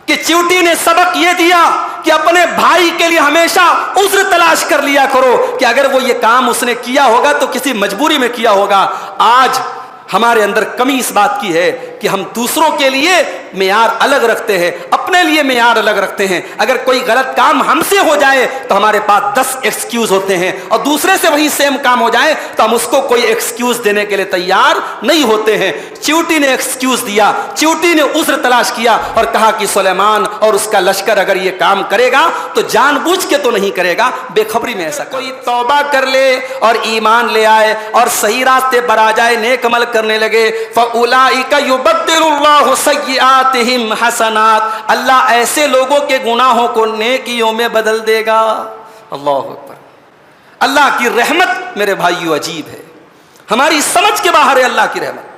کہ چیوٹی نے سبق یہ دیا کہ اپنے بھائی کے لیے ہمیشہ عذر تلاش کر لیا کرو کہ اگر وہ یہ کام اس نے کیا ہوگا تو کسی مجبوری میں کیا ہوگا. آج ہمارے اندر کمی اس بات کی ہے کہ ہم دوسروں کے لیے معیار الگ رکھتے ہیں, اپنے لیے معیار الگ رکھتے ہیں. اگر کوئی غلط کام ہم سے ہو جائے تو ہمارے پاس 10 ایکسکیوز ہوتے ہیں, اور دوسرے سے وہی سیم کام ہو جائے تو ہم اس کو کوئی ایکسکیوز دینے کے لیے تیار نہیں ہوتے ہیں. چیوٹی نے ایکسکیوز دیا, چیوٹی نے عذر تلاش کیا اور کہا کہ سلیمان اور اس کا لشکر اگر یہ کام کرے گا تو جان بوجھ کے تو نہیں کرے گا, بے خبری میں ایسا. کوئی توبہ کر لے اور ایمان لے آئے اور صحیح راستے پر آ جائے, نیک عمل کرنے لگے, فَأُولَٰئِكَ يُبَدِّلُ اللَّهُ سَيِّئَاتِهِمْ حَسَنَاتٍ, اللہ ایسے لوگوں کے گناہوں کو نیکیوں میں بدل دے گا. اللہ اکبر. اللہ کی رحمت میرے بھائیو عجیب ہے, ہماری سمجھ کے باہر ہے اللہ کی رحمت.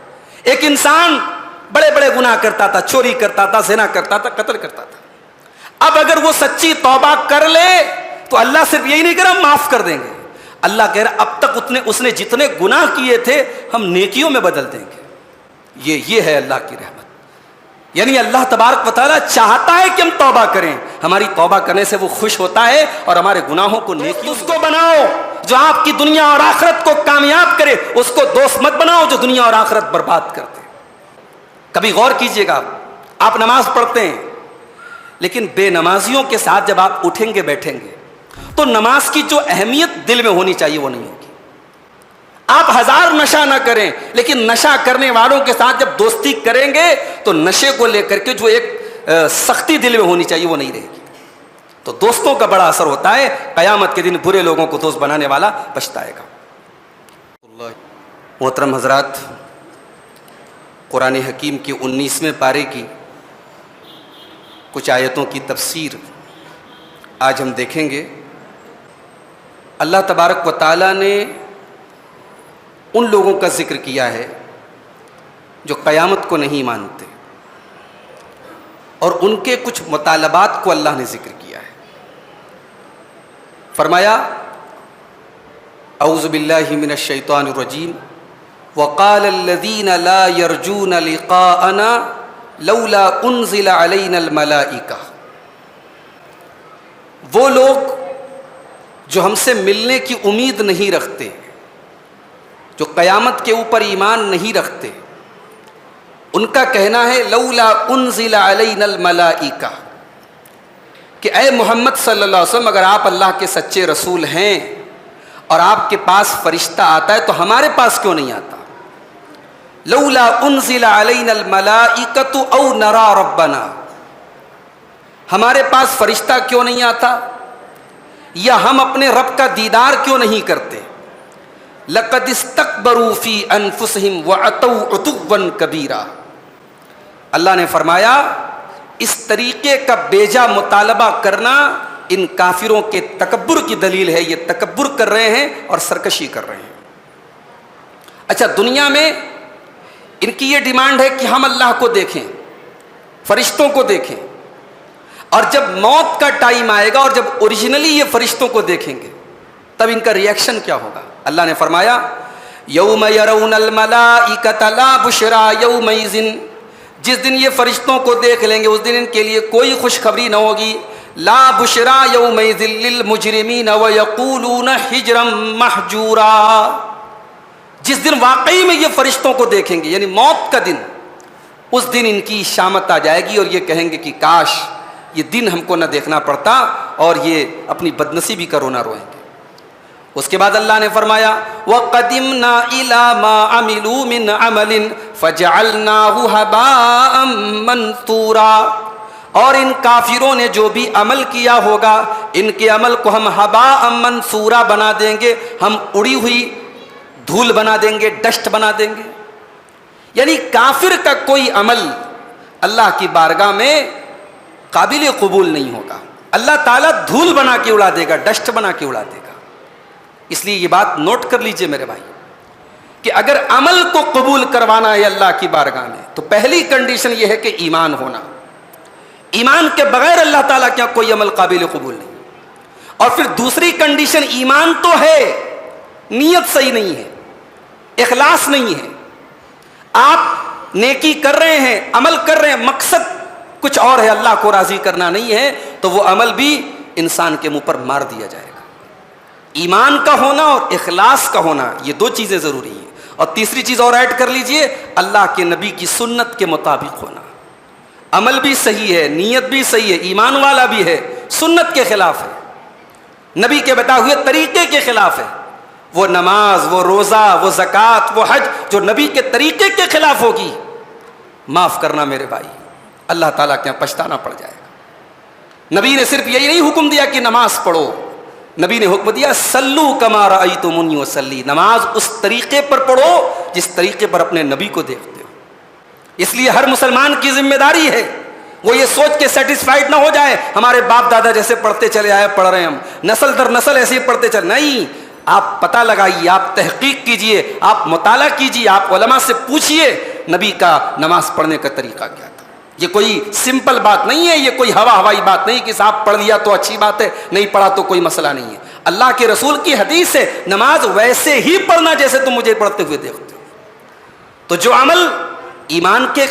ایک انسان بڑے بڑے گناہ کرتا تھا, چوری کرتا تھا, زنا کرتا تھا, قتل کرتا تھا. اب اگر وہ سچی توبہ کر لے تو اللہ صرف یہی نہیں کہہ رہا معاف کر دیں گے, اللہ کہہ رہا اب تک اس نے جتنے گناہ کیے تھے ہم نیکیوں میں بدل دیں گے. یہ ہے اللہ کی رحمت. یعنی اللہ تبارک و تعالیٰ چاہتا ہے کہ ہم توبہ کریں, ہماری توبہ کرنے سے وہ خوش ہوتا ہے اور ہمارے گناہوں کو نیکی. اس کو بناؤ جو آپ کی دنیا اور آخرت کو کامیاب کرے, اس کو دوست مت بناؤ جو دنیا اور آخرت برباد کرتے. کبھی غور کیجئے گا, آپ نماز پڑھتے ہیں لیکن بے نمازیوں کے ساتھ جب آپ اٹھیں گے بیٹھیں گے تو نماز کی جو اہمیت دل میں ہونی چاہیے وہ نہیں ہوگی. آپ 1000 نشہ نہ کریں لیکن نشہ کرنے والوں کے ساتھ جب دوستی کریں گے تو نشے کو لے کر کے جو ایک سختی دل میں ہونی چاہیے وہ نہیں رہے گی. تو دوستوں کا بڑا اثر ہوتا ہے, قیامت کے دن برے لوگوں کو دوست بنانے والا پچھتائے گا. محترم حضرات, قرآن حکیم کی 19ویں پارے کی کچھ آیتوں کی تفسیر آج ہم دیکھیں گے. اللہ تبارک و تعالیٰ نے ان لوگوں کا ذکر کیا ہے جو قیامت کو نہیں مانتے, اور ان کے کچھ مطالبات کو اللہ نے ذکر کیا ہے. فرمایا اعوذ باللہ من الشیطان الرجیم وقال الذین لا یرجون لقاءنا لولا انزل علینا الملائکہ, وہ لوگ جو ہم سے ملنے کی امید نہیں رکھتے, جو قیامت کے اوپر ایمان نہیں رکھتے, ان کا کہنا ہے لولا انزل علینا الملائکہ, کہ اے محمد صلی اللہ علیہ وسلم اگر آپ اللہ کے سچے رسول ہیں اور آپ کے پاس فرشتہ آتا ہے تو ہمارے پاس کیوں نہیں آتا. لولا انزل علینا الملائکۃ او نرى ربنا, ہمارے پاس فرشتہ کیوں نہیں آتا, یا ہم اپنے رب کا دیدار کیوں نہیں کرتے. لقد استکبروا فی انفسہم وعتوا عتوا کبیرا, اللہ نے فرمایا اس طریقے کا بیجا مطالبہ کرنا ان کافروں کے تکبر کی دلیل ہے. یہ تکبر کر رہے ہیں اور سرکشی کر رہے ہیں. اچھا, دنیا میں ان کی یہ ڈیمانڈ ہے کہ ہم اللہ کو دیکھیں, فرشتوں کو دیکھیں, اور جب موت کا ٹائم آئے گا اور جب اوریجنلی یہ فرشتوں کو دیکھیں گے تب ان کا ریئیکشن کیا ہوگا. اللہ نے فرمایا یوم یرون الملائکۃ لا بشرا یومئذ, جس دن یہ فرشتوں کو دیکھ لیں گے اس دن ان کے لیے کوئی خوشخبری نہ ہوگی. لا بشرا یومئذ للمجرمین ویقولون حجرا محجورا, جس دن واقعی میں یہ فرشتوں کو دیکھیں گے یعنی موت کا دن, اس دن ان کی شامت آ جائے گی اور یہ کہیں گے کہ کاش یہ دن ہم کو نہ دیکھنا پڑتا, اور یہ اپنی بدنصیبی کا رونا روئیں گے. اس کے بعد اللہ نے فرمایا وَقَدِمْنَا إِلَى مَا عَمِلُوا مِنْ عَمَلٍ فَجَعَلْنَاهُ هَبَاءً مَنْثُورًا, اور ان کافروں نے جو بھی عمل کیا ہوگا ان کے عمل کو ہم ہباء منثورا بنا دیں گے, ہم اڑی ہوئی دھول بنا دیں گے, ڈسٹ بنا دیں گے. یعنی کافر کا کوئی عمل اللہ کی بارگاہ میں قابل قبول نہیں ہوگا. اللہ تعالیٰ دھول بنا کے اڑا دے گا, ڈسٹ بنا کے اڑا دے گا. اس لیے یہ بات نوٹ کر لیجئے میرے بھائی کہ اگر عمل کو قبول کروانا ہے اللہ کی بارگاہ میں تو پہلی کنڈیشن یہ ہے کہ ایمان ہونا. ایمان کے بغیر اللہ تعالیٰ کیا کوئی عمل قابل قبول نہیں. اور پھر دوسری کنڈیشن, ایمان تو ہے, نیت صحیح نہیں ہے, اخلاص نہیں ہے. آپ نیکی کر رہے ہیں, عمل کر رہے ہیں, مقصد کچھ اور ہے، اللہ کو راضی کرنا نہیں ہے، تو وہ عمل بھی انسان کے منہ پر مار دیا جائے گا۔ ایمان کا ہونا اور اخلاص کا ہونا، یہ دو چیزیں ضروری ہیں۔ اور تیسری چیز اور ایڈ کر لیجئے، اللہ کے نبی کی سنت کے مطابق ہونا۔ عمل بھی صحیح ہے، نیت بھی صحیح ہے، ایمان والا بھی ہے، سنت کے خلاف ہے، نبی کے بتائے ہوئے طریقے کے خلاف ہے، وہ نماز، وہ روزہ، وہ زکوٰۃ، وہ حج جو نبی کے طریقے کے خلاف ہوگی، معاف کرنا میرے بھائی، اللہ تعالیٰ کے یہاں پچھتانا پڑ جائے گا۔ نبی نے صرف یہی نہیں حکم دیا کہ نماز پڑھو، نبی نے حکم دیا سلو کما رأیتمونی اصلی، نماز اس طریقے پر پڑھو جس طریقے پر اپنے نبی کو دیکھتے ہو۔ اس لیے ہر مسلمان کی ذمہ داری ہے وہ یہ سوچ کے سیٹسفائیڈ نہ ہو جائے ہمارے باپ دادا جیسے پڑھتے چلے آئے، پڑھ رہے ہیں ہم، نسل در نسل ایسے ہی پڑھتے چلے، نہیں، آپ پتہ لگائیے، آپ تحقیق کیجئے، آپ مطالعہ کیجئے، آپ علماء سے پوچھئے نبی کا نماز پڑھنے کا طریقہ کیا تھا۔ یہ کوئی سمپل بات نہیں ہے، یہ کوئی ہوائی بات نہیں کہ صاحب پڑھ لیا تو اچھی بات ہے، نہیں پڑھا تو کوئی مسئلہ نہیں ہے۔ اللہ کے رسول کی حدیث ہے نماز ویسے ہی پڑھنا جیسے تم مجھے پڑھتے ہوئے دیکھتے ہو۔ تو جو عمل ایمان کے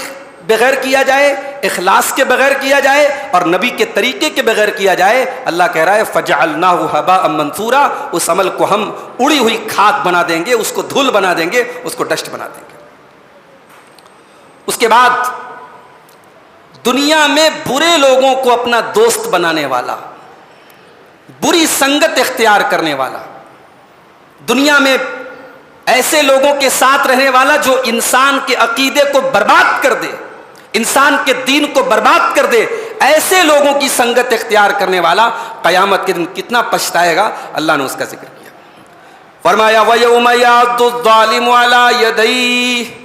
بغیر کیا جائے، اخلاص کے بغیر کیا جائے اور نبی کے طریقے کے بغیر کیا جائے، اللہ کہہ رہا ہے فَجَعَلْنَاهُ هَبَاءً مَنْثُورًا، اس عمل کو ہم اڑی ہوئی کھاد بنا دیں گے، اس کو دھول بنا دیں گے، اس کو ڈسٹ بنا دیں گے۔ اس کے بعد دنیا میں برے لوگوں کو اپنا دوست بنانے والا، بری سنگت اختیار کرنے والا، دنیا میں ایسے لوگوں کے ساتھ رہنے والا جو انسان کے عقیدے کو برباد کر دے، انسان کے دین کو برباد کر دے، ایسے لوگوں کی سنگت اختیار کرنے والا قیامت کے دن کتنا پچھتائے گا، اللہ نے اس کا ذکر کیا۔ فرمایا وَيَوْمَ يَعَضُّ الظَّالِمُ عَلَىٰ يَدَيْهِ،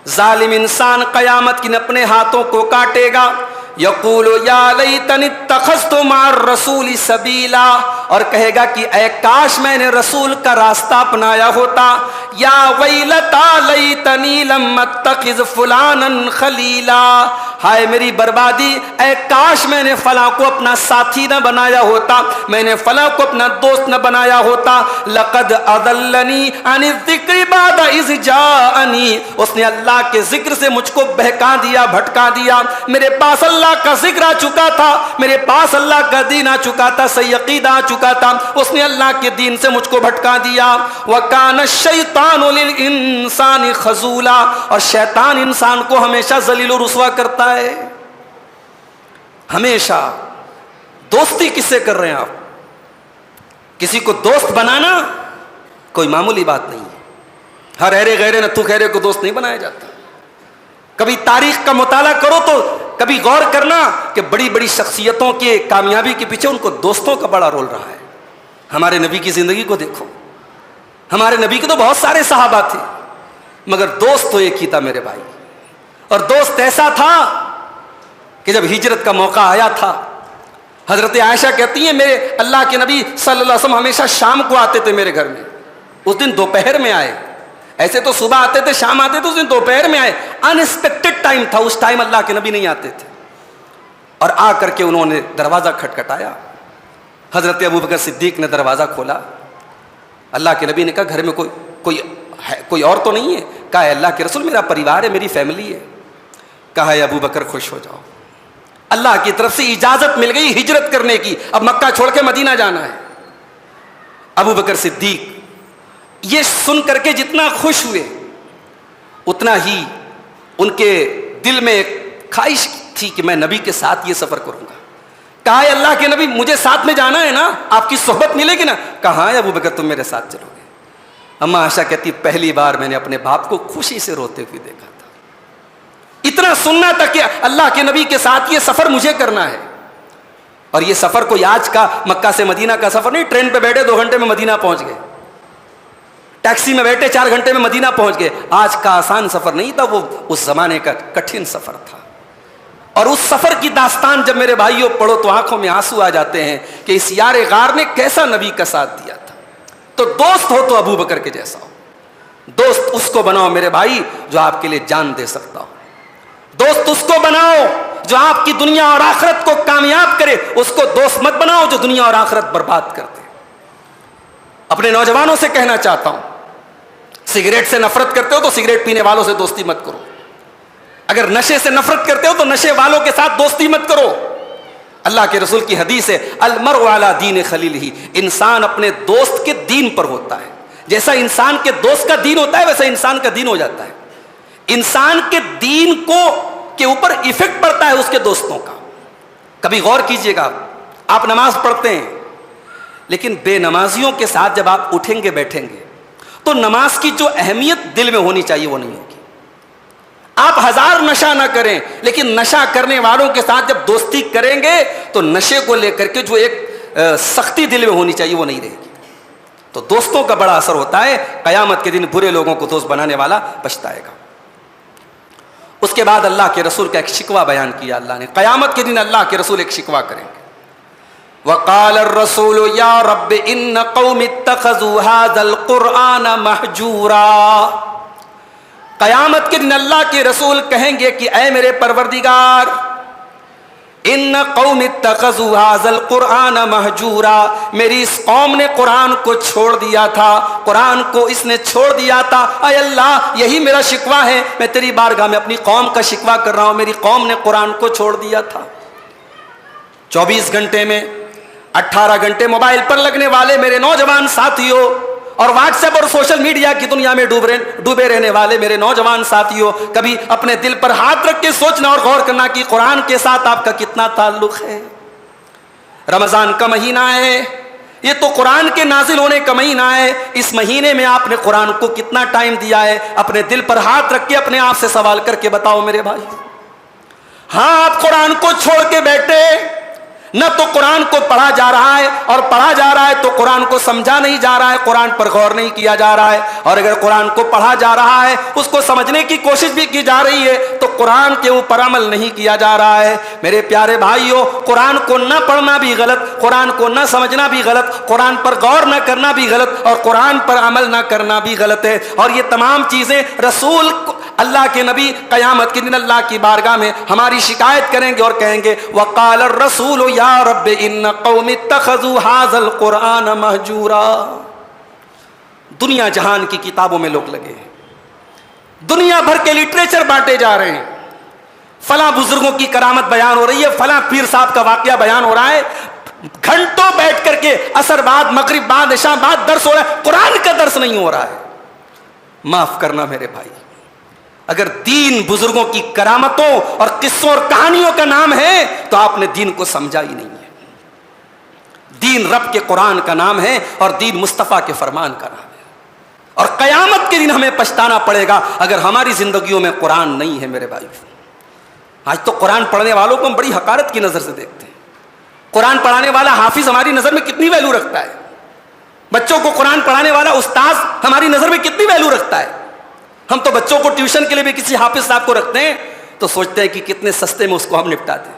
ظالم انسان قیامت کے دن اپنے ہاتھوں کو کاٹے گا، یقول یا لیتنی اتخذت مع الرسول سبیلا، اور کہے گا کہ اے کاش میں نے رسول کا راستہ اپنایا ہوتا، یا ویلتا لیتنی لم اتخذ فلانا خلیلا، ہائے میری بربادی، اے کاش میں نے فلاں کو اپنا ساتھی نہ بنایا ہوتا، میں نے فلاں کو اپنا دوست نہ بنایا ہوتا، لقد اضلنی عن الذکر بعد اذ جاءنی، اس نے اللہ کے ذکر سے مجھ کو بہکا دیا، بھٹکا دیا، میرے پاس اللہ کا ذکر آ چکا تھا، میرے پاس اللہ کا دین آ چکا تھا، صحیح عقیدہ آ چکا تھا، اس نے اللہ کے دین سے مجھ کو بھٹکا دیا۔ وَكَانَ الشَّيْطَانُ لِلْإِنسَانِ خَذُولًا، اور شیطان انسان کو ہمیشہ ذلیل و رسوا کرتا ہے، ہمیشہ۔ دوستی کس سے کر رہے ہیں آپ؟ کسی کو دوست بنانا کوئی معمولی بات نہیں ہے، ہر ایرے غیرے نتھو خیرے کو دوست نہیں بنایا جاتا۔ کبھی تاریخ کا مطالعہ کرو تو کبھی غور کرنا کہ بڑی بڑی شخصیتوں کے کامیابی کے پیچھے ان کو دوستوں کا بڑا رول رہا ہے۔ ہمارے نبی کی زندگی کو دیکھو، ہمارے نبی کے تو بہت سارے صحابہ تھے، مگر دوست تو ایک ہی تھا میرے بھائی، اور دوست ایسا تھا کہ جب ہجرت کا موقع آیا تھا، حضرت عائشہ کہتی ہیں میرے اللہ کے نبی صلی اللہ علیہ وسلم ہمیشہ شام کو آتے تھے میرے گھر میں، اس دن دوپہر میں آئے، ایسے تو صبح آتے تھے، شام آتے تھے، اس دن دوپہر میں آئے، انسپیکٹڈ ٹائم تھا، اس ٹائم اللہ کے نبی نہیں آتے تھے، اور آ کر کے انہوں نے دروازہ کھٹکھٹایا، حضرت ابوبکر صدیق نے دروازہ کھولا، اللہ کے نبی نے کہا گھر میں کوئی اور تو نہیں ہے؟ کہا ہے اللہ کے رسول میرا پریوار ہے، میری فیملی ہے۔ کہا ہے ابوبکر خوش ہو جاؤ، اللہ کی طرف سے اجازت مل گئی ہجرت کرنے کی، اب مکہ چھوڑ کے مدینہ جانا ہے۔ ابوبکر صدیق یہ سن کر کے جتنا خوش ہوئے اتنا ہی ان کے دل میں ایک خواہش تھی کہ میں نبی کے ساتھ یہ سفر کروں گا۔ کہا ہے اللہ کے نبی مجھے ساتھ میں جانا ہے نا، آپ کی صحبت ملے گی نا؟ کہا ہے ابوبکر تم میرے ساتھ چلو گے۔ اما عائشہ کہتی پہلی بار میں نے اپنے باپ کو خوشی سے روتے ہوئے دیکھا تھا، اتنا سننا تھا کہ اللہ کے نبی کے ساتھ یہ سفر مجھے کرنا ہے۔ اور یہ سفر کوئی آج کا مکہ سے مدینہ کا سفر نہیں، ٹرین پہ بیٹھے 2 گھنٹے میں مدینہ پہنچ گئے، ٹیکسی میں بیٹھے 4 گھنٹے میں مدینہ پہنچ گئے، آج کا آسان سفر نہیں تھا، وہ اس زمانے کا کٹھن سفر تھا۔ اور اس سفر کی داستان جب میرے بھائیوں پڑھو تو آنکھوں میں آنسو آ جاتے ہیں کہ اس یار غار نے کیسا نبی کا ساتھ دیا تھا۔ تو دوست ہو تو ابو بکر کے جیسا ہو، دوست اس کو بناؤ میرے بھائی جو آپ کے لیے جان دے سکتا ہو، دوست اس کو بناؤ جو آپ کی دنیا اور آخرت کو کامیاب کرے، اس کو دوست مت بناؤ جو دنیا اور آخرت برباد کر دے۔ اپنے نوجوانوں سے کہنا چاہتا ہوں، سگریٹ سے نفرت کرتے ہو تو سگریٹ پینے والوں سے دوستی مت کرو، اگر نشے سے نفرت کرتے ہو تو نشے والوں کے ساتھ دوستی مت کرو. اللہ کے رسول کی حدیث ہے المرء علی دین خلیلہ، انسان اپنے دوست کے دین پر ہوتا ہے. جیسا انسان کے دوست کا دین ہوتا ہے ویسا انسان کا دین ہو جاتا ہے. انسان کے دین کے اوپر ایفیکٹ پڑتا ہے اس کے دوستوں کا. کبھی غور کیجئے گا، آپ نماز پڑھتے ہیں لیکن بے نمازیوں کے ساتھ جب آپ اٹھیں گے بیٹھیں گے تو نماز کی جو اہمیت دل میں ہونی چاہیے وہ نہیں ہوگی. آپ ہزار نشہ نہ کریں لیکن نشہ کرنے والوں کے ساتھ جب دوستی کریں گے تو نشے کو لے کر کے جو ایک سختی دل میں ہونی چاہیے وہ نہیں رہے گی. تو دوستوں کا بڑا اثر ہوتا ہے. قیامت کے دن برے لوگوں کو دوست بنانے والا پچھتائے گا. اس کے بعد اللہ کے رسول کا ایک شکوہ بیان کیا اللہ نے. قیامت کے دن اللہ کے رسول ایک شکوہ کریں گے. وقال الرسول یا رب ان قوم اتخذوا هذا القرآن مہجورا. قیامت کے دن اللہ کے رسول کہیں گے کہ اے میرے پروردگار ان قوم اتخذوا هذا القرآن مہجورا، میری اس قوم نے قرآن کو چھوڑ دیا تھا، قرآن کو اس نے چھوڑ دیا تھا. اے اللہ یہی میرا شکوہ ہے، میں تیری بارگاہ میں اپنی قوم کا شکوہ کر رہا ہوں، میری قوم نے قرآن کو چھوڑ دیا تھا. 24 گھنٹے میں 18 گھنٹے موبائل پر لگنے والے میرے نوجوان ساتھیوں اور واٹس ایپ اور سوشل میڈیا کی دنیا میں ڈوبے رہنے والے میرے نوجوان ساتھیوں، کبھی اپنے دل پر ہاتھ رکھ کے سوچنا اور غور کرنا کہ قرآن کے ساتھ آپ کا کتنا تعلق ہے. رمضان کا مہینہ ہے، یہ تو قرآن کے نازل ہونے کا مہینہ ہے. اس مہینے میں آپ نے قرآن کو کتنا ٹائم دیا ہے؟ اپنے دل پر ہاتھ رکھ کے اپنے آپ سے سوال کر کے بتاؤ میرے بھائی. ہاں آپ قرآن کو چھوڑ کے بیٹھے، نہ تو قرآن کو پڑھا جا رہا ہے، اور پڑھا جا رہا ہے تو قرآن کو سمجھا نہیں جا رہا ہے، قرآن پر غور نہیں کیا جا رہا ہے. اور اگر قرآن کو پڑھا جا رہا ہے، اس کو سمجھنے کی کوشش بھی کی جا رہی ہے، تو قرآن کے اوپر عمل نہیں کیا جا رہا ہے. میرے پیارے بھائیوں، قرآن کو نہ پڑھنا بھی غلط، قرآن کو نہ سمجھنا بھی غلط، قرآن پر غور نہ کرنا بھی غلط، اور قرآن پر عمل نہ کرنا بھی غلط ہے. اور یہ تمام چیزیں رسول اللہ کے نبی قیامت کے دن اللہ کی بارگاہ میں ہماری شکایت کریں گے اور کہیں گے وقال الرسول یا رب ان قوم اتخذوا هذا القرآن مہجورا. دنیا جہان کی کتابوں میں لوگ لگے ہیں، دنیا بھر کے لٹریچر بانٹے جا رہے ہیں، فلاں بزرگوں کی کرامت بیان ہو رہی ہے، فلاں پیر صاحب کا واقعہ بیان ہو رہا ہے، گھنٹوں بیٹھ کر کے عصر بعد مغرب بعد عشاء بعد درس ہو رہا ہے، قرآن کا درس نہیں ہو رہا ہے. معاف کرنا میرے بھائی، اگر دین بزرگوں کی کرامتوں اور قصوں اور کہانیوں کا نام ہے تو آپ نے دین کو سمجھا ہی نہیں ہے. دین رب کے قرآن کا نام ہے اور دین مصطفیٰ کے فرمان کا نام ہے. اور قیامت کے دن ہمیں پچھتانا پڑے گا اگر ہماری زندگیوں میں قرآن نہیں ہے میرے بھائی. آج تو قرآن پڑھنے والوں کو ہم بڑی حقارت کی نظر سے دیکھتے ہیں. قرآن پڑھانے والا حافظ ہماری نظر میں کتنی ویلو رکھتا ہے، بچوں کو قرآن پڑھانے والا استاذ ہماری نظر میں کتنی ویلو رکھتا ہے. ہم تو بچوں کو ٹیوشن کے لیے بھی کسی حافظ صاحب کو رکھتے ہیں تو سوچتے ہیں کہ کتنے سستے میں اس کو ہم نپٹا دیں.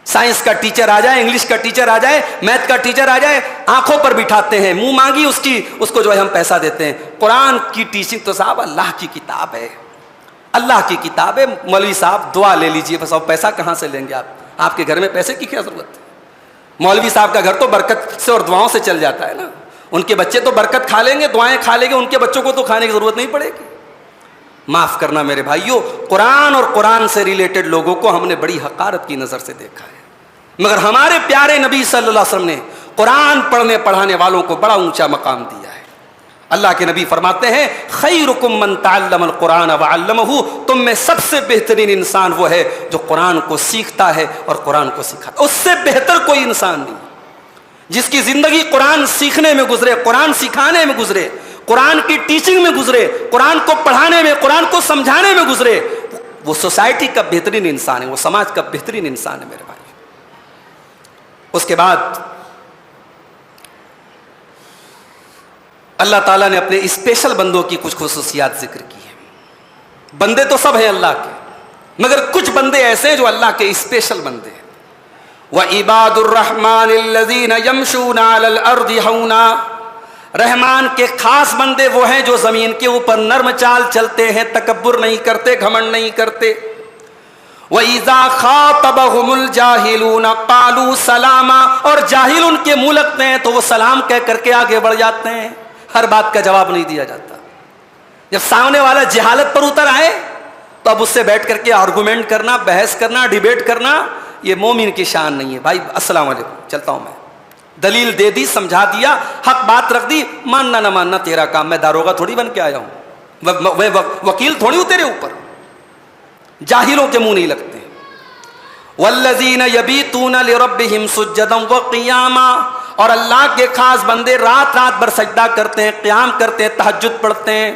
سائنس کا ٹیچر آ جائے، انگلش کا ٹیچر آ جائے، میتھ کا ٹیچر آ جائے، آنکھوں پر بٹھاتے ہیں، منہ مانگی اس کو جو ہے ہم پیسہ دیتے ہیں. قرآن کی ٹیچنگ تو صاحب اللہ کی کتاب ہے، اللہ کی کتاب ہے. مولوی صاحب دعا لے لیجئے بس، اور پیسہ کہاں سے لیں گے آپ کے گھر میں پیسے کی کیا ضرورت ہے؟ مولوی صاحب کا گھر تو برکت سے اور دعاؤں سے چل جاتا ہے نا. ان کے بچے تو برکت کھا لیں گے، دعائیں کھا لیں گے، ان کے بچوں کو تو کھانے کی ضرورت نہیں پڑے گی. معاف کرنا میرے بھائیوں، قرآن اور قرآن سے ریلیٹڈ لوگوں کو ہم نے بڑی حقارت کی نظر سے دیکھا ہے، مگر ہمارے پیارے نبی صلی اللہ علیہ وسلم نے قرآن پڑھنے پڑھانے والوں کو بڑا اونچا مقام دیا ہے. اللہ کے نبی فرماتے ہیں خیرکم من تعلم القرآن وعلمہ، تم میں سب سے بہترین انسان وہ ہے جو قرآن کو سیکھتا ہے اور قرآن کو سکھاتا ہے. اس سے بہتر کوئی انسان نہیں جس کی زندگی قرآن سیکھنے میں گزرے، قرآن سکھانے میں گزرے، قرآن کی ٹیچنگ میں گزرے، قرآن کو پڑھانے میں، قرآن کو سمجھانے میں گزرے. وہ سوسائٹی کا بہترین انسان ہے، وہ سماج کا بہترین انسان ہے میرے بھائی. اس کے بعد اللہ تعالیٰ نے اپنے اسپیشل بندوں کی کچھ خصوصیات ذکر کی ہیں. بندے تو سب ہیں اللہ کے، مگر کچھ بندے ایسے ہیں جو اللہ کے اسپیشل بندے ہیں. وَعِبَادُ الرَّحْمَنِ الَّذِينَ يَمْشُونَ عَلَى الْأَرْضِ هَوْنًا، رحمان کے خاص بندے وہ ہیں جو زمین کے اوپر نرم چال چلتے ہیں، تکبر نہیں کرتے، گھمنڈ نہیں کرتے. وَإِذَا خَاطَبَهُمُ الْجَاهِلُونَ قَالُوا سَلَامًا، اور جاہل ان کے منہ لگتے ہیں تو وہ سلام کہہ کر کے آگے بڑھ جاتے ہیں، ہر بات کا جواب نہیں دیا جاتا. جب سامنے والا جہالت پر اتر آئے تو اب اس سے بیٹھ کر کے آرگومنٹ کرنا، بحث کرنا، ڈیبیٹ کرنا، یہ مومن کی شان نہیں ہے. بھائی السلام علیکم، چلتا ہوں میں، دلیل دے دی، سمجھا دیا، حق بات رکھ دی، ماننا نہ ماننا تیرا کام. میں داروغہ تھوڑی بن کے آیا ہوں، وکیل تھوڑی ہوں تیرے اوپر. جاہلوں کے منہ نہیں لگتے. والذین یبیتون لربہم سجدا وقیاما، اور اللہ کے خاص بندے رات رات بھر سجدہ کرتے ہیں، قیام کرتے ہیں، تہجد پڑھتے ہیں.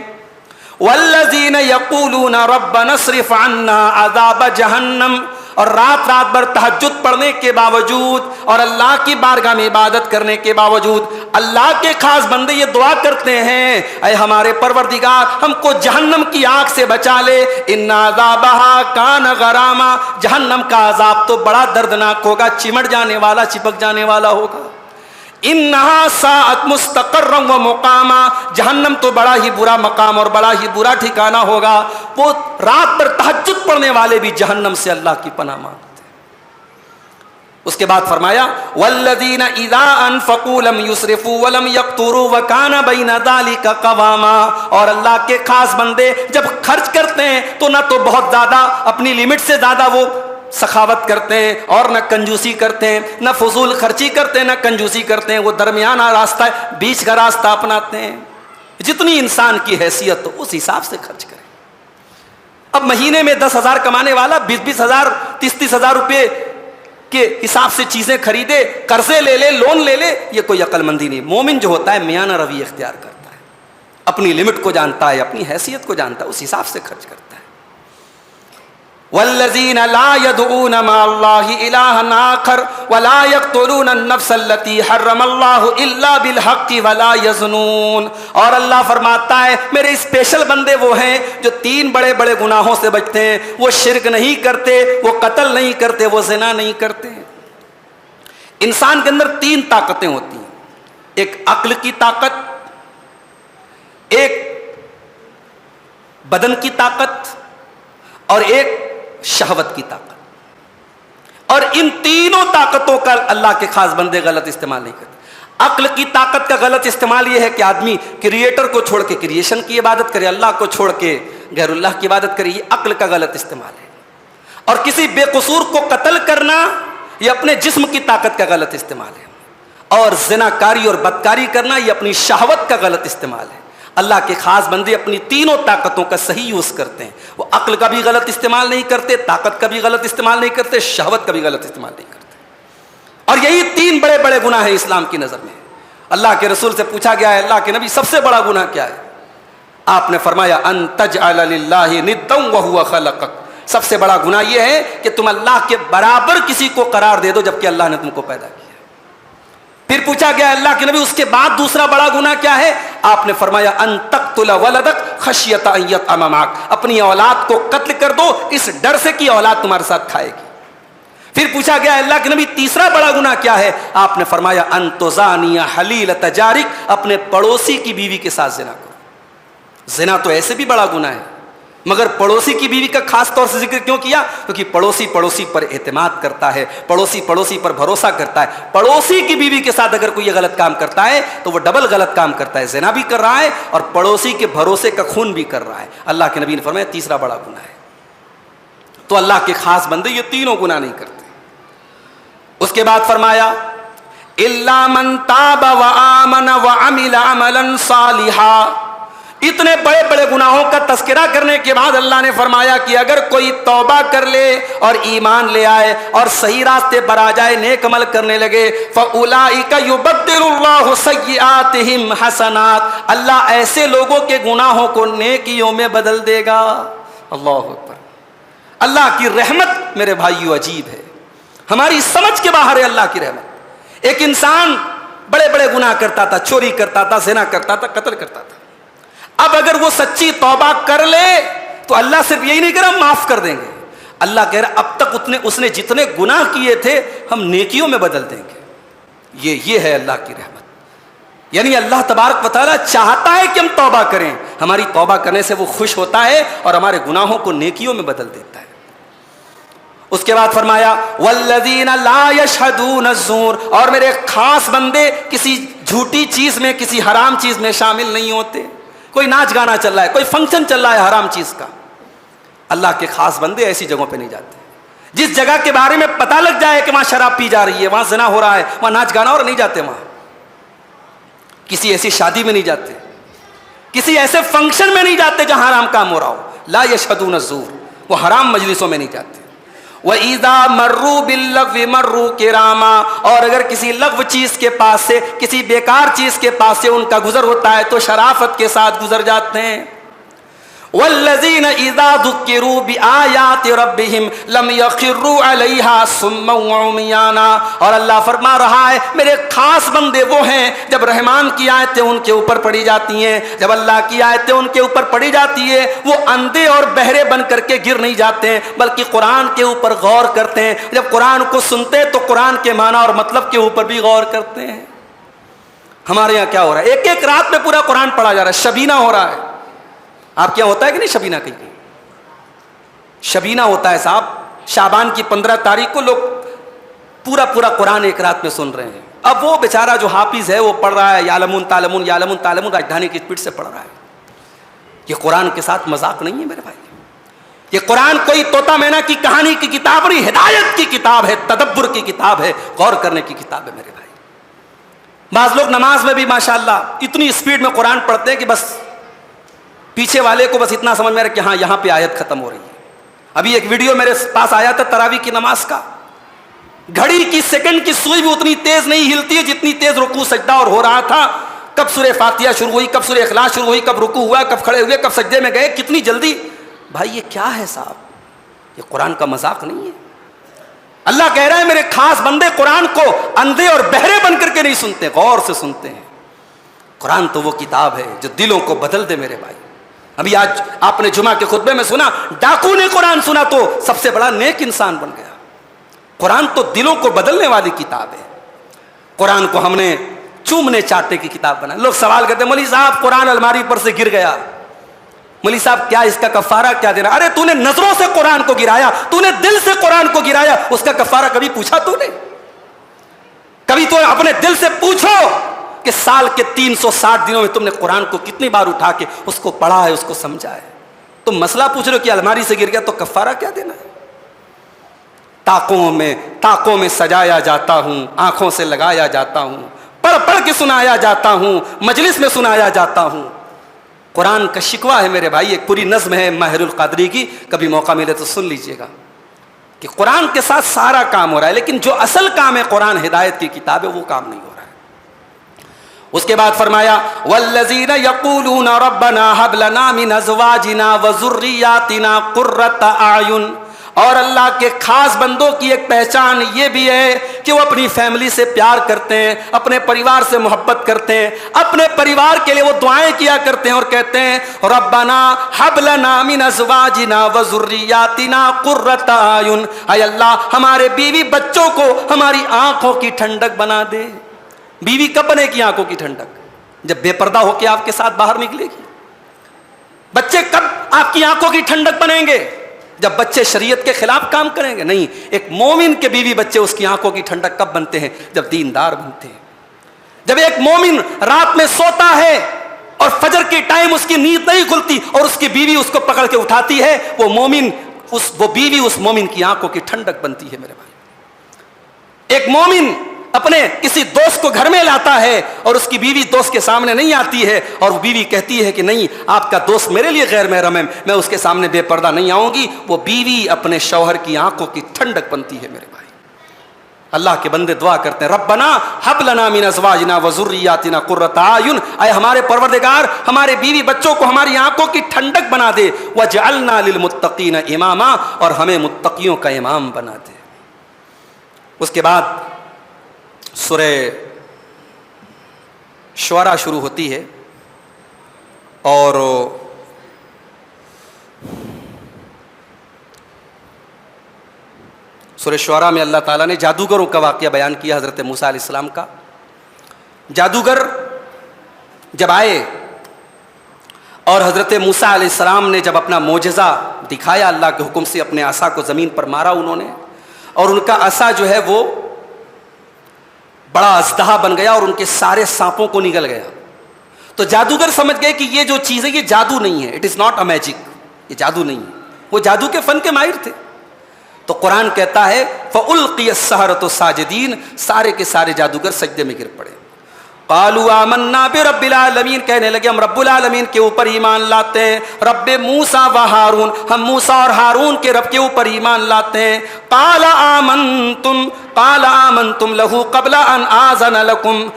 والذین یقولون ربنا اصرف عنا عذاب جہنم، اور رات رات بھر تہجد پڑھنے کے باوجود اور اللہ کی بارگاہ میں عبادت کرنے کے باوجود اللہ کے خاص بندے یہ دعا کرتے ہیں، اے ہمارے پروردگار ہم کو جہنم کی آگ سے بچا لے. ان عذابہا کان غراما، جہنم کا عذاب تو بڑا دردناک ہوگا، چمٹ جانے والا، چپک جانے والا ہوگا. انہا ساعت مستقرا و مقاما، جہنم تو بڑا ہی برا مقام اور بڑا ہی برا ٹھکانہ ہوگا. وہ رات بھر تہجد پڑھنے والے بھی جہنم سے اللہ کی پناہ مانگتے ہیں. اس کے بعد فرمایا والذین اذا انفقوا لم یسرفوا ولم یقتروا وکان بین ذلک قواما، اور اللہ کے خاص بندے جب خرچ کرتے ہیں تو نہ تو بہت زیادہ اپنی لمٹ سے زیادہ وہ سخاوت کرتے ہیں اور نہ کنجوسی کرتے ہیں، نہ فضول خرچی کرتے ہیں، نہ کنجوسی کرتے ہیں. وہ درمیانہ راستہ ہے، بیچ کا راستہ اپناتے ہیں. جتنی انسان کی حیثیت ہو اس حساب سے خرچ کریں. اب مہینے میں 10,000 کمانے والا 20,000 30,000 روپے کے حساب سے چیزیں خریدے، قرضے لے لے، لون لے لے، یہ کوئی عقل مندی نہیں. مومن جو ہوتا ہے میانہ روی اختیار کرتا ہے، اپنی لمٹ کو جانتا ہے، اپنی حیثیت کو جانتا ہے، اس حساب سے خرچ کرتا ہے. والذین لا يدعون مع اللہ الہا آخر ولا يقتلون النفس التي حرم اللہ الا بالحق ولا يزنون، اور اللہ فرماتا ہے میرے اسپیشل بندے وہ ہیں جو 3 بڑے بڑے گناہوں سے بچتے ہیں. وہ شرک نہیں کرتے، وہ قتل نہیں کرتے، وہ زنا نہیں کرتے. انسان کے اندر 3 طاقتیں ہوتی ہیں، ایک عقل کی طاقت، ایک بدن کی طاقت، اور ایک شہوت کی طاقت. اور ان تینوں طاقتوں کا اللہ کے خاص بندے غلط استعمال نہیں کرتے. عقل کی طاقت کا غلط استعمال یہ ہے کہ آدمی کریٹر کو چھوڑ کے کریشن کی عبادت کرے، اللہ کو چھوڑ کے غیر اللہ کی عبادت کرے. یہ عقل کا غلط استعمال ہے. اور کسی بے قصور کو قتل کرنا یہ اپنے جسم کی طاقت کا غلط استعمال ہے. اور زناکاری اور بدکاری کرنا یہ اپنی شہوت کا غلط استعمال ہے. اللہ کے خاص بندے اپنی تینوں طاقتوں کا صحیح یوز کرتے ہیں. وہ عقل کا بھی غلط استعمال نہیں کرتے، طاقت کا بھی غلط استعمال نہیں کرتے، شہوت کا بھی غلط استعمال نہیں کرتے. اور یہی 3 بڑے بڑے گناہ ہیں اسلام کی نظر میں. اللہ کے رسول سے پوچھا گیا ہے اللہ کے نبی سب سے بڑا گناہ کیا ہے؟ آپ نے فرمایا ان تجعل للہ ندا وهو خلقک، سب سے بڑا گناہ یہ ہے کہ تم اللہ کے برابر کسی کو قرار دے دو جبکہ اللہ نے تم کو پیدا کیا. پھر پوچھا گیا اللہ کے نبی اس کے بعد دوسرا بڑا گناہ کیا ہے؟ آپ نے فرمایا ان تقتل ولدک خشیۃ ان یطعم معک، اپنی اولاد کو قتل کر دو اس ڈر سے کہ اولاد تمہارے ساتھ کھائے گی. پھر پوچھا گیا اللہ کے نبی تیسرا بڑا گناہ کیا ہے؟ آپ نے فرمایا ان تزانی حلیلۃ جارک، اپنے پڑوسی کی بیوی کے ساتھ زنا کرو. زنا تو ایسے بھی بڑا گناہ ہے، مگر پڑوسی کی بیوی کا خاص طور سے ذکر کیوں کیا؟ کیونکہ پڑوسی پڑوسی پر اعتماد کرتا ہے، پڑوسی پڑوسی پر بھروسہ کرتا ہے. پڑوسی کی بیوی کے ساتھ اگر کوئی یہ غلط کام کرتا ہے تو وہ ڈبل غلط کام کرتا ہے، زنا بھی کر رہا ہے اور پڑوسی کے بھروسے کا خون بھی کر رہا ہے. اللہ کے نبی نے فرمایا تیسرا بڑا گناہ ہے. تو اللہ کے خاص بندے یہ تینوں گناہ نہیں کرتے. اس کے بعد فرمایا الا من تاب وآمن وعمل عملا صالحا. اتنے بڑے بڑے گناہوں کا تذکرہ کرنے کے بعد اللہ نے فرمایا کہ اگر کوئی توبہ کر لے اور ایمان لے آئے اور صحیح راستے پر آ جائے، نیک عمل کرنے لگے، فَأُولَٰئِكَ يُبَدِّلُ اللَّهُ سَيِّئَاتِهِمْ حَسَنَاتٍ، اللہ ایسے لوگوں کے گناہوں کو نیکیوں میں بدل دے گا. اللہ اکبر. اللہ کی رحمت میرے بھائیو عجیب ہے، ہماری سمجھ کے باہر ہے اللہ کی رحمت. ایک انسان بڑے بڑے گناہ کرتا تھا، چوری کرتا تھا، زنا کرتا تھا، قتل کرتا تھا. اب اگر وہ سچی توبہ کر لے تو اللہ صرف یہی نہیں کہہ رہا معاف کر دیں گے، اللہ کہہ رہا اب تک اس نے جتنے گناہ کیے تھے ہم نیکیوں میں بدل دیں گے. یہ ہے اللہ کی رحمت. یعنی اللہ تبارک و تعالیٰ چاہتا ہے کہ ہم توبہ کریں، ہماری توبہ کرنے سے وہ خوش ہوتا ہے اور ہمارے گناہوں کو نیکیوں میں بدل دیتا ہے. اس کے بعد فرمایا والذین لا یشہدون الزور، اور میرے خاص بندے کسی جھوٹی چیز میں، کسی حرام چیز میں شامل نہیں ہوتے. کوئی ناچ گانا چل رہا ہے، کوئی فنکشن چل رہا ہے حرام چیز کا، اللہ کے خاص بندے ایسی جگہوں پہ نہیں جاتے. جس جگہ کے بارے میں پتہ لگ جائے کہ وہاں شراب پی جا رہی ہے, وہاں زنا ہو رہا ہے, وہاں ناچ گانا ہو رہا, نہیں جاتے وہاں. کسی ایسی شادی میں نہیں جاتے, کسی ایسے فنکشن میں نہیں جاتے جہاں حرام کام ہو رہا ہو. لا یشہدون الزور, وہ حرام مجلسوں میں نہیں جاتے. وَإِذَا مَرُّوا بِاللَّغْوِ مَرُّوا كِرَامًا, اور اگر کسی لغو چیز کے پاس سے, کسی بیکار چیز کے پاس سے ان کا گزر ہوتا ہے تو شرافت کے ساتھ گزر جاتے ہیں. وَالَّذِينَ إِذَا ذُكِّرُوا بِآيَاتِ رَبِّهِمْ لَمْ يَخِرُّوا عَلَيْهَا صُمًّا وَعُمْيَانًا, اور اللہ فرما رہا ہے میرے خاص بندے وہ ہیں جب رحمان کی آیتیں ان کے اوپر پڑھی جاتی ہیں, جب اللہ کی آیتیں ان کے اوپر پڑھی جاتی ہے, وہ اندھے اور بہرے بن کر کے گر نہیں جاتے ہیں بلکہ قرآن کے اوپر غور کرتے ہیں. جب قرآن کو سنتے ہیں تو قرآن کے معنی اور مطلب کے اوپر بھی غور کرتے ہیں. ہمارے یہاں کیا ہو رہا ہے, ایک ایک رات میں پورا قرآن پڑھا جا رہا ہے, شبینہ ہو رہا ہے. آپ کیا ہوتا ہے کہ نہیں شبینہ, کہیں شبینہ ہوتا ہے صاحب. شعبان کی 15 تاریخ کو لوگ پورا پورا قرآن ایک رات میں سن رہے ہیں. اب وہ بیچارہ جو حافظ ہے وہ پڑھ رہا ہے یعلمون تعلمون یعلمون تعلمون راجدھانی کی اسپیڈ سے پڑھ رہا ہے. یہ قرآن کے ساتھ مذاق نہیں ہے میرے بھائی. یہ قرآن کوئی طوطا مینا کی کہانی کی کتاب نہیں, ہدایت کی کتاب ہے, تدبر کی کتاب ہے, غور کرنے کی کتاب ہے میرے بھائی. بعض لوگ نماز میں بھی ماشاءاللہ اتنی اسپیڈ میں قرآن پڑھتے ہیں کہ بس پیچھے والے کو بس اتنا سمجھ میں آ رہا کہ ہاں یہاں پہ آیت ختم ہو رہی ہے. ابھی ایک ویڈیو میرے پاس آیا تھا تراویح کی نماز کا, گھڑی کی سیکنڈ کی سوئی بھی اتنی تیز نہیں ہلتی ہے جتنی تیز رکوع سجدہ اور ہو رہا تھا. کب سورہ فاتحہ شروع ہوئی, کب سورہ اخلاص شروع ہوئی, کب رکوع ہوا, کب کھڑے ہوئے, کب سجدے میں گئے, کتنی جلدی. بھائی یہ کیا ہے صاحب, یہ قرآن کا مذاق نہیں ہے. اللہ کہہ رہا ہے میرے خاص بندے قرآن کو اندھے اور بہرے بن کر کے نہیں سنتے, غور سے سنتے ہیں. قرآن تو وہ کتاب ہے جو دلوں کو بدل دے میرے بھائی. ابھی آج آپ نے جمعہ کے خطبے میں سنا, ڈاکو نے قرآن سنا تو سب سے بڑا نیک انسان بن گیا. قرآن تو دلوں کو بدلنے والی کتاب ہے. قرآن کو ہم نے چومنے چاٹنے کی کتاب بنا. لوگ سوال کرتے ہیں مولوی صاحب قرآن الماری پر سے گر گیا, مولوی صاحب کیا اس کا کفارہ کیا دینا؟ ارے تو نے نظروں سے قرآن کو گرایا, تو نے دل سے قرآن کو گرایا, اس کا کفارہ کبھی پوچھا تو نے؟ کبھی تو اپنے دل سے پوچھو کہ سال کے 360 دنوں میں تم نے قرآن کو کتنی بار اٹھا کے اس کو پڑھا ہے, اس کو سمجھا ہے. تم مسئلہ پوچھ رہے ہو کہ الماری سے گر گیا تو کفارہ کیا دینا ہے؟ تاکوں میں سجایا جاتا ہوں, آنکھوں سے لگایا جاتا ہوں, پڑھ پڑھ کے سنایا جاتا ہوں, مجلس میں سنایا جاتا ہوں. قرآن کا شکوہ ہے میرے بھائی, ایک پوری نظم ہے ماہر القادری کی, کبھی موقع ملے تو سن لیجئے گا کہ قرآن کے ساتھ سارا کام ہو رہا ہے لیکن جو اصل کام ہے قرآن ہدایت کی کتاب ہے وہ کام نہیں ہو رہا ہے. اس کے بعد فرمایا والذین یقولون ربنا هب لنا من ازواجنا وذریاتنا قرۃ اعین, اور اللہ کے خاص بندوں کی ایک پہچان یہ بھی ہے کہ وہ اپنی فیملی سے پیار کرتے ہیں, اپنے پریوار سے محبت کرتے ہیں, اپنے پریوار کے لیے وہ دعائیں کیا کرتے ہیں اور کہتے ہیں ربنا هب لنا من ازواجنا وذریاتنا قرۃ اعین, اے اللہ ہمارے بیوی بچوں کو ہماری آنکھوں کی ٹھنڈک بنا دے. بیوی کب بنے گی آنکھوں کی ٹھنڈک؟ جب بے پردہ ہو کے آپ کے ساتھ باہر نکلے گی. بچے کب آپ کی آنکھوں کی ٹھنڈک بنیں گے؟ جب بچے شریعت کے خلاف کام کریں گے. نہیں, ایک مومن کے بیوی بچے اس کی آنکھوں کی ٹھنڈک کب بنتے ہیں؟ جب دیندار بنتے ہیں. جب ایک مومن رات میں سوتا ہے اور فجر کے ٹائم اس کی نیند نہیں کھلتی اور اس کی بیوی اس کو پکڑ کے اٹھاتی ہے, وہ بیوی اس مومن کی آنکھوں کی ٹھنڈک بنتی ہے میرے بھائی. ایک مومن اپنے کسی دوست کو گھر میں لاتا ہے اور اس کی بیوی دوست کے سامنے نہیں آتی ہے اور وہ بیوی کہتی ہے کہ نہیں آپ کا دوست میرے لیے غیر محرم ہے, میں اس کے سامنے بے پردہ نہیں آؤں گی, وہ بیوی اپنے شوہر کی آنکھوں کی ٹھنڈک بنتی ہے میرے بھائی. اللہ کے بندے دعا کرتے ہیں ربنا ہب لنا من ازواجنا وذریاتنا قرۃ اعین, اے ہمارے پروردگار ہمارے بیوی بچوں کو ہماری آنکھوں کی ٹھنڈک بنا دے, وجعلنا للمتقین اماما, اور ہمیں متقیوں کا امام بنا دے. اس کے بعد سورہ شعراء شروع ہوتی ہے اور سورہ شعراء میں اللہ تعالیٰ نے جادوگروں کا واقعہ بیان کیا, حضرت موسیٰ علیہ السلام کا. جادوگر جب آئے اور حضرت موسیٰ علیہ السلام نے جب اپنا معجزہ دکھایا اللہ کے حکم سے, اپنے عصا کو زمین پر مارا انہوں نے, اور ان کا عصا جو ہے وہ بڑا اژدہا بن گیا اور ان کے سارے سانپوں کو نگل گیا. تو جادوگر سمجھ گئے کہ یہ جو چیز ہے یہ جادو نہیں ہے, it is not a magic, یہ جادو نہیں ہے. وہ جادو کے فن کے ماہر تھے. تو قرآن کہتا ہے فَأُلْقِيَ السَّحَرَةُ ساجدین، سارے کے سارے جادوگر سجدے میں گر پڑے. قالوا آمنا برب العالمین، کہنے لگے ہم رب العالمین کے اوپر ایمان لاتے ہیں. رب موسیٰ و ہارون، ہم موسیٰ اور ہارون کے رب کے اوپر ایمان لاتے ہیں. قال آمنتم لہ قبل ان آذن لکم،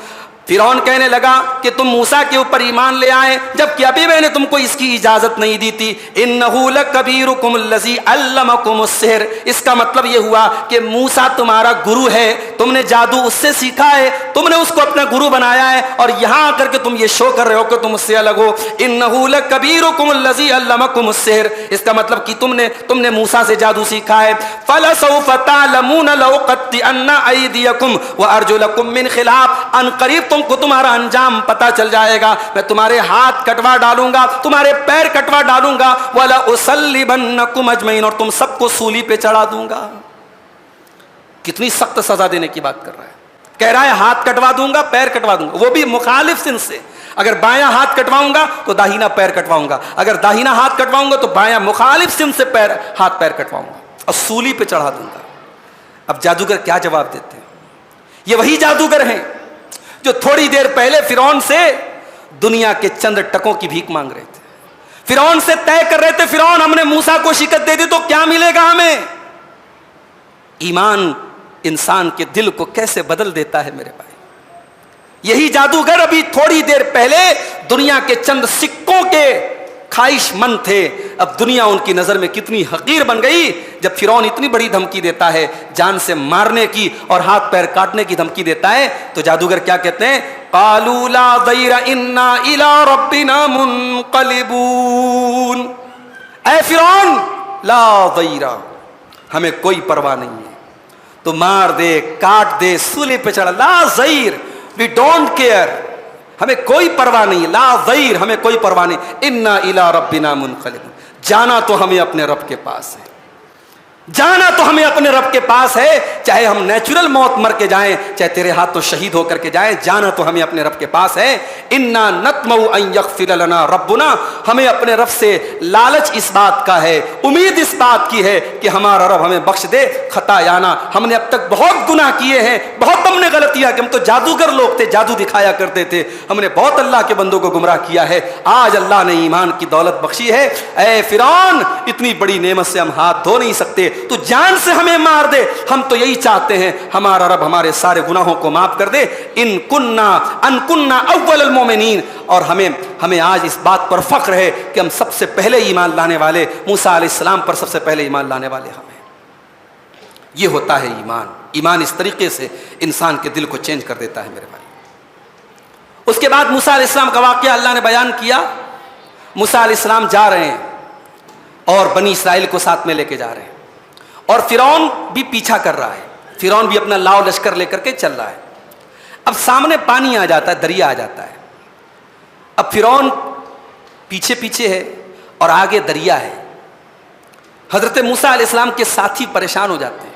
فرعون کہنے لگا کہ تم موسیٰ کے اوپر ایمان لے آئے جبکہ ابھی میں نے تم کو اس کی اجازت نہیں دی تھی. انہ لکبیرکم الذی علمکم السحر، اس کا مطلب یہ ہوا کہ موسیٰ تمہارا گرو ہے، تم نے جادو اس سے سیکھا ہے، تم نے اس کو اپنا گرو بنایا ہے، اور یہاں آ کر کے تم یہ شو کر رہے ہو کہ تم اس سے الگ ہو. انہ لکبیرکم الذی علمکم السحر، اس کا مطلب کہ تم نے موسیٰ سے جادو سیکھا ہے. فلسوف تعلمون لأقطعن ایدیکم وارجلکم من خلاف، ان قریب تم کو تمہارا انجام پتا چل جائے گا، میں تمہارے ہاتھ کٹوا ڈالوں گا، تمہارے پیر کٹوا ڈالوں گا. وَلَأُصَلِّبَنَّكُمْ أَجْمَعِينَ، اور تم سب کو سولی پہ چڑھا دوں گا. کتنی سخت سزا دینے کی بات کر رہا ہے. کہہ رہا ہے ہاتھ کٹوا دوں گا، پیر کٹوا دوں گا، وہ بھی مخالف سن سے. اگر بایاں ہاتھ کٹواؤں گا تو داہنا پیر کٹواؤں گا، اگر داہنا ہاتھ کٹواؤں گا تو بایاں مخالف سن سے ہاتھ پیر کٹواؤں گا اور سولی پہ چڑھا دوں گا. اب جادوگر کیا جواب دیتے ہیں؟ یہ وہی جادوگر ہیں جو تھوڑی دیر پہلے فرعون سے دنیا کے چند ٹکوں کی بھیک مانگ رہے تھے. فرعون سے طے کر رہے تھے فرعون ہم نے موسیٰ کو شکست دے دی تو کیا ملے گا ہمیں. ایمان انسان کے دل کو کیسے بدل دیتا ہے میرے بھائی. یہی جادوگر ابھی تھوڑی دیر پہلے دنیا کے چند سکوں کے خواہش مند تھے، اب دنیا ان کی نظر میں کتنی حقیر بن گئی جب فرعون اتنی بڑی دھمکی دیتا ہے، جان سے مارنے کی اور ہاتھ پیر کاٹنے کی دھمکی دیتا ہے. تو جادوگر کیا کہتے ہیں؟ قالوا لا ضیر انا الی ربنا منقلبون. اے فرعون لا ضیر، ہمیں کوئی پرواہ نہیں ہے، تو مار دے، کاٹ دے، سولی پہ چڑھا. لا ضیر، وی ڈونٹ کیئر، ہمیں کوئی پرواہ نہیں. لا ضیر، ہمیں کوئی پرواہ نہیں. انا الی ربنا منقلبون، جانا تو ہمیں اپنے رب کے پاس ہے، جانا تو ہمیں اپنے رب کے پاس ہے. چاہے ہم نیچرل موت مر کے جائیں، چاہے تیرے ہاتھوں شہید ہو کر کے جائیں، جانا تو ہمیں اپنے رب کے پاس ہے. انا نطمع ان یغفر لنا ربنا، ہمیں اپنے رب سے لالچ اس بات کا ہے، امید اس بات کی ہے کہ ہمارا رب ہمیں بخش دے خطایانا. ہم نے اب تک بہت گناہ کیے ہیں، بہت ہم نے غلطیاں کہ ہم تو جادوگر لوگ تھے، جادو دکھایا کرتے تھے، ہم نے بہت اللہ کے بندوں کو گمراہ کیا ہے. آج اللہ نے ایمان کی دولت بخشی ہے. اے فرعون، اتنی بڑی نعمت سے ہم ہاتھ دھو نہیں سکتے، تو جان سے ہمیں مار دے. ہم تو یہی چاہتے ہیں ہمارا رب ہمارے سارے گناہوں کو معاف کر دے. ان کننا اول المومنین، اور ہمیں آج اس بات پر فخر ہے کہ ہم سب سے پہلے ایمان لانے والے، موسیٰ علیہ السلام پر سب سے پہلے ایمان لانے والے ہم ہیں. یہ ہوتا ہے ایمان. ایمان اس طریقے سے انسان کے دل کو چینج کر دیتا ہے میرے بھائی. اس کے بعد موسیٰ علیہ السلام کا واقعہ اللہ نے بیان کیا. موسیٰ علیہ السلام جا رہے ہیں اور بنی اسرائیل کو ساتھ میں لے کے جا رہے ہیں، اور فرعون بھی پیچھا کر رہا ہے. فرعون بھی اپنا لاؤ لشکر لے کر کے چل رہا ہے. اب سامنے پانی آ جاتا ہے، دریا آ جاتا ہے. اب فرعون پیچھے پیچھے ہے اور آگے دریا ہے. حضرت موسیٰ علیہ السلام کے ساتھی پریشان ہو جاتے ہیں.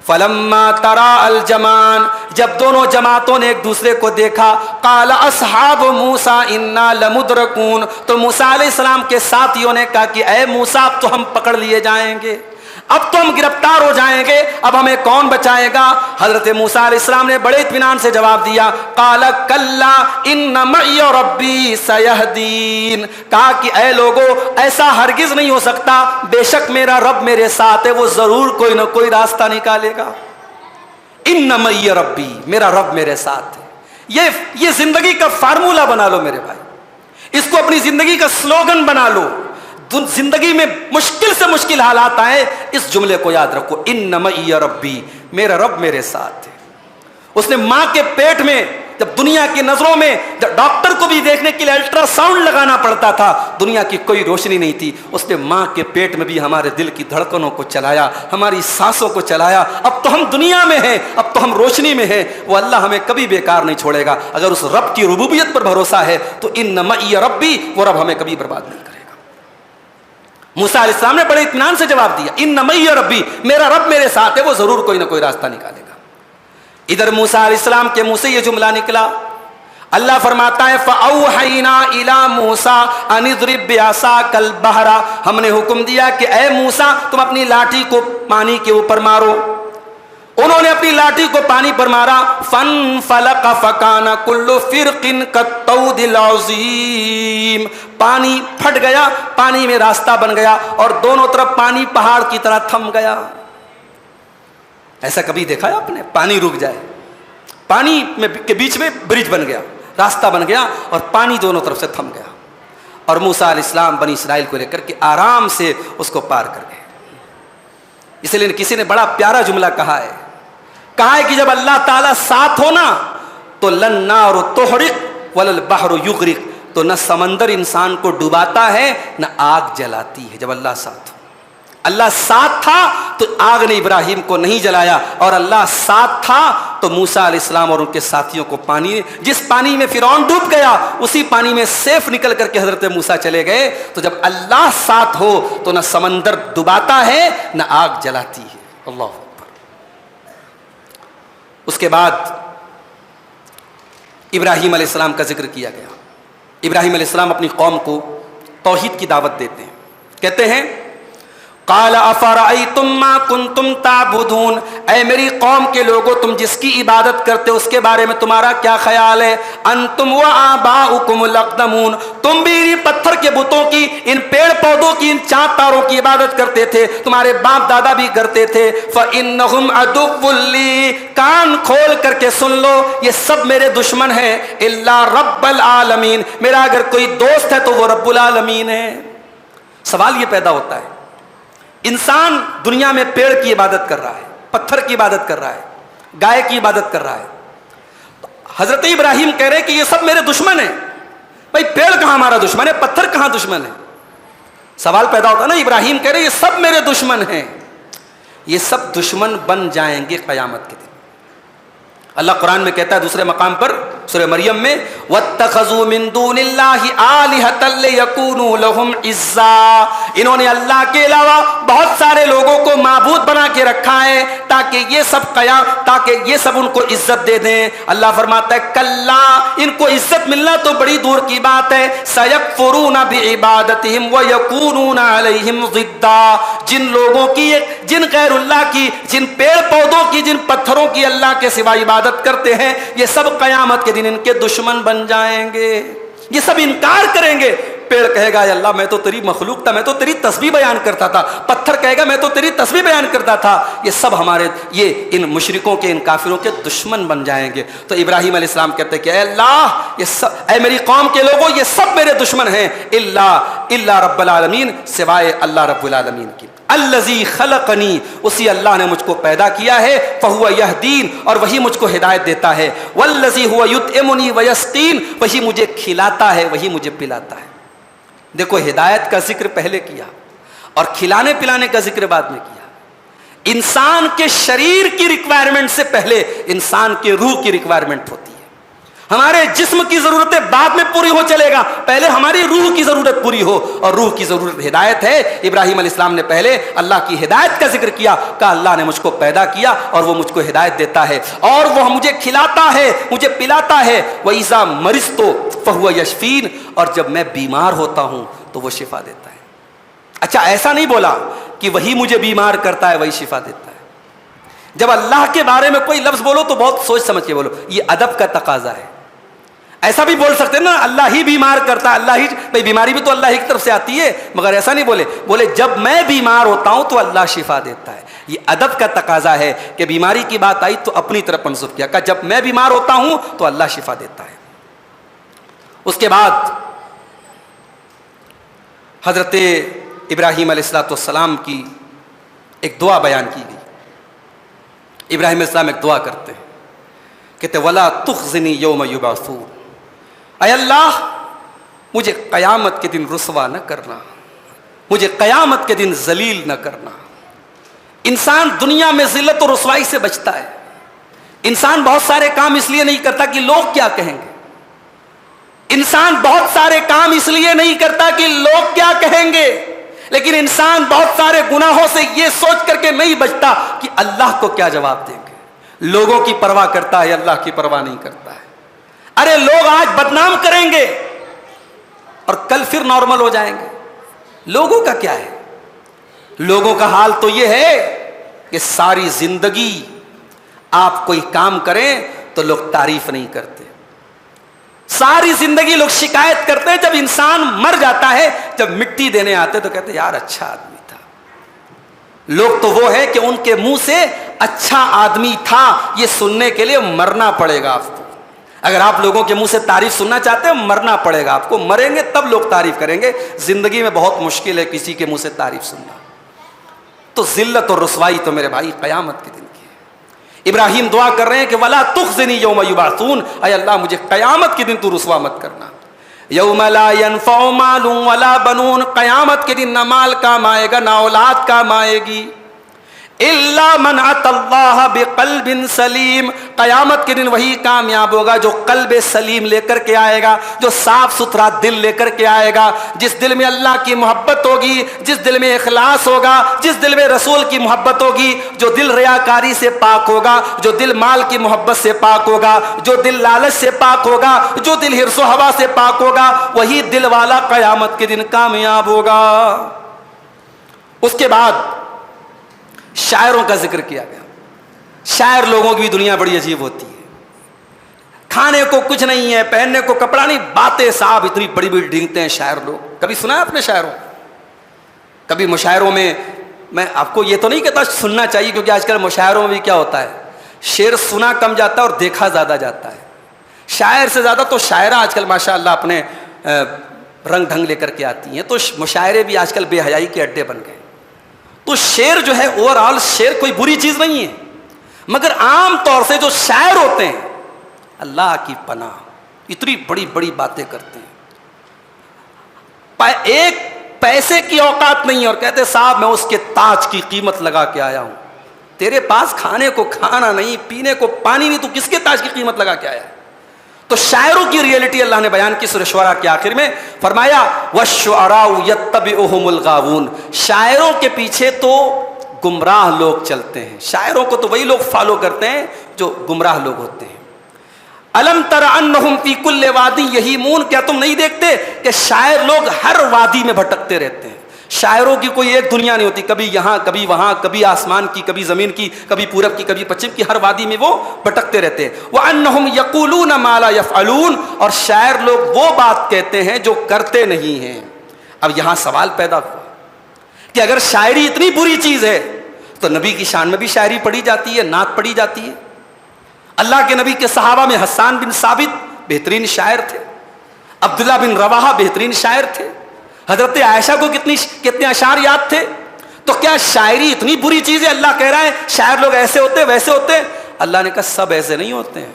فلما ترا الجمان، جب دونوں جماعتوں نے ایک دوسرے کو دیکھا، قال اصحاب موسیٰ انا لمدرکون، تو موسیٰ علیہ السلام کے ساتھیوں نے کہا کہ اے موسیٰ اب تو ہم پکڑ لیے جائیں گے، اب تو ہم گرفتار ہو جائیں گے، اب ہمیں کون بچائے گا؟ حضرت موسیٰ علیہ السلام نے بڑے اطمینان سے جواب دیا، قال کلا ان معی ربی سیہدین، کہا کہ اے لوگو ایسا ہرگز نہیں ہو سکتا، بے شک میرا رب میرے ساتھ ہے، وہ ضرور کوئی نہ کوئی راستہ نکالے گا. ان معی ربی، میرا رب میرے ساتھ ہے. یہ زندگی کا فارمولہ بنا لو میرے بھائی، اس کو اپنی زندگی کا سلوگن بنا لو. زندگی میں مشکل سے مشکل حالات آئے، اس جملے کو یاد رکھو، ان معی ربی، میرا رب میرے ساتھ ہے. اس نے ماں کے پیٹ میں جب دنیا کی نظروں میں جب ڈاکٹر کو بھی دیکھنے کے لیے الٹرا ساؤنڈ لگانا پڑتا تھا، دنیا کی کوئی روشنی نہیں تھی، اس نے ماں کے پیٹ میں بھی ہمارے دل کی دھڑکنوں کو چلایا، ہماری سانسوں کو چلایا. اب تو ہم دنیا میں ہیں، اب تو ہم روشنی میں ہیں. وہ اللہ ہمیں کبھی بیکار نہیں چھوڑے گا. اگر اس رب کی ربوبیت پر بھروسہ ہے تو ان معی ربی، وہ رب ہمیں کبھی برباد نہیں کرے. موسیٰ علیہ السلام نے بڑے اطمینان سے جواب دیا، ان معی ربی، میرا رب میرے ساتھ ہے، وہ ضرور کوئی نہ کوئی راستہ نکالے گا. ادھر موسیٰ علیہ السلام کے منہ سے یہ جملہ نکلا اللہ فرماتا ہے فَأَوْحَيْنَا إِلَى مُوسَىٰ أَنِ اضْرِب بِّعَصَاكَ الْبَحْرَ، ہم نے حکم دیا کہ اے موسیٰ تم اپنی لاٹھی کو پانی کے اوپر مارو. انہوں نے اپنی لاٹھی کو پانی پر مارا. فَانْفَلَقَ فَكَانَ كُلُّ فِرْقٍ كَالطَّوْدِ الْعَظِيمِ، پانی پھٹ گیا، پانی میں راستہ بن گیا اور دونوں طرف پانی پہاڑ کی طرح تھم گیا. ایسا کبھی دیکھا ہے آپ نے؟ پانی رک جائے، پانی کے بیچ میں برج بن گیا، راستہ بن گیا اور پانی دونوں طرف سے تھم گیا. اور موسیٰ علیہ السلام بنی اسرائیل کو لے کر کے آرام سے اس کو پار کر گئے. اس لیے کسی نے بڑا پیارا جملہ کہا ہے کہ جب اللہ تعالیٰ ساتھ ہو نا تو لن نار تحرق ولا البحر یغرق، تو نہ سمندر انسان کو ڈباتا ہے نہ آگ جلاتی ہے. جب اللہ ساتھ ہو، اللہ ساتھ تھا تو آگ نے ابراہیم کو نہیں جلایا، اور اللہ ساتھ تھا تو موسیٰ علیہ السلام اور ان کے ساتھیوں کو جس پانی میں فرعون ڈوب گیا اسی پانی میں سیف نکل کر کے حضرت موسیٰ چلے گئے. تو جب اللہ ساتھ ہو تو نہ سمندر ڈباتا ہے نہ آگ جلاتی ہے. اللہ اکبر. اس کے بعد ابراہیم علیہ السلام کا ذکر کیا گیا. ابراہیم علیہ السلام اپنی قوم کو توحید کی دعوت دیتے ہیں. کہتے ہیں قال افرأيتم ما كنتم تعبدون، اے میری قوم کے لوگوں تم جس کی عبادت کرتے ہو اس کے بارے میں تمہارا کیا خیال ہے؟ انتم وآباؤکم الاقدمون، تم بھی ان پتھر کے بتوں کی، ان پیڑ پودوں کی، ان چاند تاروں کی عبادت کرتے تھے، تمہارے باپ دادا بھی کرتے تھے. فإنہم عدو لی، کان کھول کر کے سن لو یہ سب میرے دشمن ہیں. الا رب العالمین، میرا اگر کوئی دوست ہے تو وہ رب العالمین ہے. سوال یہ پیدا ہوتا ہے، انسان دنیا میں پیڑ کی عبادت کر رہا ہے، پتھر کی عبادت کر رہا ہے، گائے کی عبادت کر رہا ہے. حضرت ابراہیم کہہ رہے کہ یہ سب میرے دشمن ہیں. بھائی پیڑ کہاں ہمارا دشمن ہے؟ پتھر کہاں دشمن ہے؟ سوال پیدا ہوتا ہے نا. ابراہیم کہہ رہے یہ سب میرے دشمن ہیں. یہ سب دشمن بن جائیں گے قیامت کے دن. اللہ قرآن میں کہتا ہے دوسرے مقام پر سورہ مریم میں وَاتَّخَذُوا مِن دُونِ اللَّهِ آلِهَةً لِيَكُونُوا لَهُمْ عِزًّا، انہوں نے اللہ کے علاوہ بہت سارے لوگوں کو معبود بنا کے رکھا ہے تاکہ یہ سب ان کو عزت دے دیں. اللہ فرماتا ہے کلا، ان کو عزت ملنا تو بڑی دور کی بات ہے. سَيَكْفُرُونَ بِعِبَادَتِهِمْ وَيَكُونُونَ عَلَيْهِمْ ضِدًّا، جن لوگوں کی، جن غیر اللہ کی، جن پیڑ پودوں کی، جن پتھروں کی اللہ کے سوا عبادت کرتے ہیں، یہ سب قیامت کے دن ان کے دشمن بن جائیں گے. یہ سب انکار کریں گے. پیڑ کہے گا یا اللہ میں تو تیری مخلوق تھا، میں تو تیری تسبیح بیان کرتا تھا. پتھر کہے گا میں تو تیری تسبیح بیان کرتا تھا. یہ سب یہ ان مشرکوں کے، ان کافروں کے دشمن بن جائیں گے. تو ابراہیم علیہ السلام کہتے ہیں کہ اے اللہ، یہ سب، اے میری قوم کے لوگوں یہ سب میرے دشمن ہیں. الا رب العالمین، سوائے اللہ رب العالمین کی. الذی خلقنی، اسی اللہ نے مجھ کو پیدا کیا ہے. فہو یہدین، اور وہی مجھ کو ہدایت دیتا ہے. والذی هو یطعمنی ویسقین، وہی مجھے کھلاتا ہے، وہی مجھے پلاتا ہے. دیکھو ہدایت کا ذکر پہلے کیا اور کھلانے پلانے کا ذکر بعد میں کیا. انسان کے شریر کی ریکوائرمنٹ سے پہلے انسان کے روح کی ریکوائرمنٹ ہوتی ہے. ہمارے جسم کی ضرورتیں بعد میں پوری ہو چلے گا، پہلے ہماری روح کی ضرورت پوری ہو، اور روح کی ضرورت ہدایت ہے. ابراہیم علیہ السلام نے پہلے اللہ کی ہدایت کا ذکر کیا، کہا اللہ نے مجھ کو پیدا کیا اور وہ مجھ کو ہدایت دیتا ہے اور وہ مجھے کھلاتا ہے، مجھے پلاتا ہے. وَإِذَا مَرِضْتُ فَهُوَ يَشْفِينِ، اور جب میں بیمار ہوتا ہوں تو وہ شفا دیتا ہے. اچھا ایسا نہیں بولا کہ وہی مجھے بیمار کرتا ہے، وہی شفا دیتا ہے. جب اللہ کے بارے میں کوئی لفظ بولو تو بہت سوچ سمجھ کے بولو، یہ ادب کا تقاضا ہے. ایسا بھی بول سکتے ہیں نا اللہ ہی بیمار کرتا ہے، اللہ ہی، بھائی بیماری بھی تو اللہ ہی کی طرف سے آتی ہے، مگر ایسا نہیں بولے جب میں بیمار ہوتا ہوں تو اللہ شفا دیتا ہے. یہ ادب کا تقاضا ہے کہ بیماری کی بات آئی تو اپنی طرف منسوب کیا، کہ جب میں بیمار ہوتا ہوں تو اللہ شفا دیتا ہے. اس کے بعد حضرت ابراہیم علیہ السلام کی ایک دعا بیان کی گئی. ابراہیم علیہ السلام ایک دعا کرتے ہیں، کہتے وَلَا تُخْزِنِي يَوْمَ يُبْعَثُونَ، اے اللہ مجھے قیامت کے دن رسوا نہ کرنا، مجھے قیامت کے دن ذلیل نہ کرنا. انسان دنیا میں ذلت و رسوائی سے بچتا ہے. انسان بہت سارے کام اس لیے نہیں کرتا کہ لوگ کیا کہیں گے. انسان بہت سارے کام اس لیے نہیں کرتا کہ لوگ کیا کہیں گے، لیکن انسان بہت سارے گناہوں سے یہ سوچ کر کے نہیں بچتا کہ اللہ کو کیا جواب دیں گے. لوگوں کی پرواہ کرتا ہے، اللہ کی پرواہ نہیں کرتا ہے. ارے لوگ آج بدنام کریں گے اور کل پھر نارمل ہو جائیں گے. لوگوں کا کیا ہے؟ لوگوں کا حال تو یہ ہے کہ ساری زندگی آپ کوئی کام کریں تو لوگ تعریف نہیں کرتے. ساری زندگی لوگ شکایت کرتے ہیں. جب انسان مر جاتا ہے, جب مٹی دینے آتے تو کہتے ہیں یار اچھا آدمی تھا. لوگ تو وہ ہے کہ ان کے منہ سے اچھا آدمی تھا یہ سننے کے لیے مرنا پڑے گا آپ کو. اگر آپ لوگوں کے منہ سے تعریف سننا چاہتے ہیں, مرنا پڑے گا آپ کو. مریں گے تب لوگ تعریف کریں گے. زندگی میں بہت مشکل ہے کسی کے منہ سے تعریف سننا. تو ذلت اور رسوائی تو میرے بھائی قیامت کے دن کی ہے. ابراہیم دعا کر رہے ہیں کہ ولا تخزنی یوم یبعثون, اے اللہ مجھے قیامت کے دن تو رسوا مت کرنا. یوم لا ینفع مال ولا بنون, قیامت کے دن نہ مال کام آئے گا نہ اولاد کام آئے گی. الا من اتى اللہ بقلب سلیم, قیامت کے دن وہی کامیاب ہوگا جو قلب سلیم لے کر کے آئے گا, جو صاف ستھرا دل لے کر کے آئے گا, جس دل میں اللہ کی محبت ہوگی, جس دل میں اخلاص ہوگا, جس دل میں رسول کی محبت ہوگی, جو دل ریاکاری سے پاک ہوگا, جو دل مال کی محبت سے پاک ہوگا, جو دل لالچ سے پاک ہوگا, جو دل حرص و ہوا سے پاک ہوگا, وہی دل والا قیامت کے دن کامیاب ہوگا. اس کے بعد شاعروں کا ذکر کیا گیا. شاعر لوگوں کی بھی دنیا بڑی عجیب ہوتی ہے. کھانے کو کچھ نہیں ہے, پہننے کو کپڑا نہیں, باتیں صاحب اتنی بڑی بڑی ڈھینگتے ہیں شاعر لوگ. کبھی سنا ہے آپ نے شاعروں؟ کبھی مشاعروں میں, میں آپ کو یہ تو نہیں کہتا سننا چاہیے, کیونکہ آج کل مشاعروں میں بھی کیا ہوتا ہے, شعر سنا کم جاتا ہے اور دیکھا زیادہ جاتا ہے. شاعر سے زیادہ تو شاعرہ آج کل ماشاء اللہ اپنے رنگ ڈھنگ لے کر کے آتی ہیں, تو مشاعرے بھی آج کل بے حیائی کے اڈے بن گئے. تو شعر جو ہے اوور آل شعر کوئی بری چیز نہیں ہے, مگر عام طور سے جو شاعر ہوتے ہیں اللہ کی پناہ اتنی بڑی بڑی باتیں کرتے ہیں, ایک پیسے کی اوقات نہیں ہے اور کہتے صاحب میں اس کے تاج کی قیمت لگا کے آیا ہوں. تیرے پاس کھانے کو کھانا نہیں, پینے کو پانی نہیں, تو کس کے تاج کی قیمت لگا کے آیا ہے؟ تو شاعروں کی ریئلٹی اللہ نے بیان کی سورہ شعراء کے آخر میں, فرمایا وَالشُّعَرَاءُ يَتَّبِعُهُمُ الْغَاوُونَ, شاعروں کے پیچھے تو گمراہ لوگ چلتے ہیں. شاعروں کو تو وہی لوگ فالو کرتے ہیں جو گمراہ لوگ ہوتے ہیں. أَلَمْ تَرَ أَنَّهُمْ فِي كُلِّ وَادٍ يَهِيمُونَ, کیا تم نہیں دیکھتے کہ شاعر لوگ ہر وادی میں بھٹکتے رہتے ہیں. شاعروں کی کوئی ایک دنیا نہیں ہوتی, کبھی یہاں کبھی وہاں, کبھی آسمان کی کبھی زمین کی, کبھی پورب کی کبھی پچھم کی, ہر وادی میں وہ بھٹکتے رہتے ہیں. وَأَنَّهُمْ يَقُولُونَ مَا لَا يَفْعَلُونَ, اور شاعر لوگ وہ بات کہتے ہیں جو کرتے نہیں ہیں. اب یہاں سوال پیدا ہوا کہ اگر شاعری اتنی بری چیز ہے تو نبی کی شان میں بھی شاعری پڑھی جاتی ہے, نعت پڑھی جاتی ہے. اللہ کے نبی کے صحابہ میں حسان بن ثابت بہترین شاعر تھے, عبداللہ بن رواحہ بہترین شاعر تھے, حضرت عائشہ کو کتنے اشعار یاد تھے. تو کیا شاعری اتنی بری چیز ہے؟ اللہ کہہ رہا ہے شاعر لوگ ایسے ہوتے ویسے ہوتے. اللہ نے کہا سب ایسے نہیں ہوتے ہیں.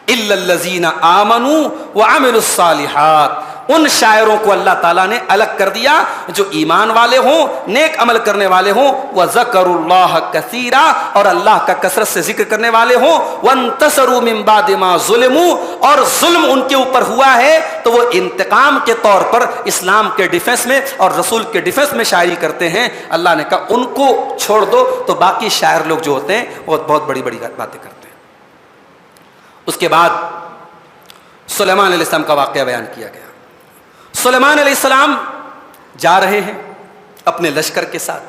الا الذین آمنوا وعملوا الصالحات, ان شاعروں کو اللہ تعالیٰ نے الگ کر دیا جو ایمان والے ہوں, نیک عمل کرنے والے ہوں, وذکروا اللہ کثیرا, اور اللہ کا کثرت سے ذکر کرنے والے ہوں, وانتصروا من بعد ما ظلموا, اور ظلم ان کے اوپر ہوا ہے تو وہ انتقام کے طور پر اسلام کے ڈیفنس میں اور رسول کے ڈیفنس میں شاعری کرتے ہیں. اللہ نے کہا ان کو چھوڑ دو, تو باقی شاعر لوگ جو ہوتے ہیں وہ بہت بڑی بڑی باتیں کرتے ہیں. اس کے بعد سلیمان علیہ السلام کا واقعہ بیان کیا گیا. سلیمان علیہ السلام جا رہے ہیں اپنے لشکر کے ساتھ.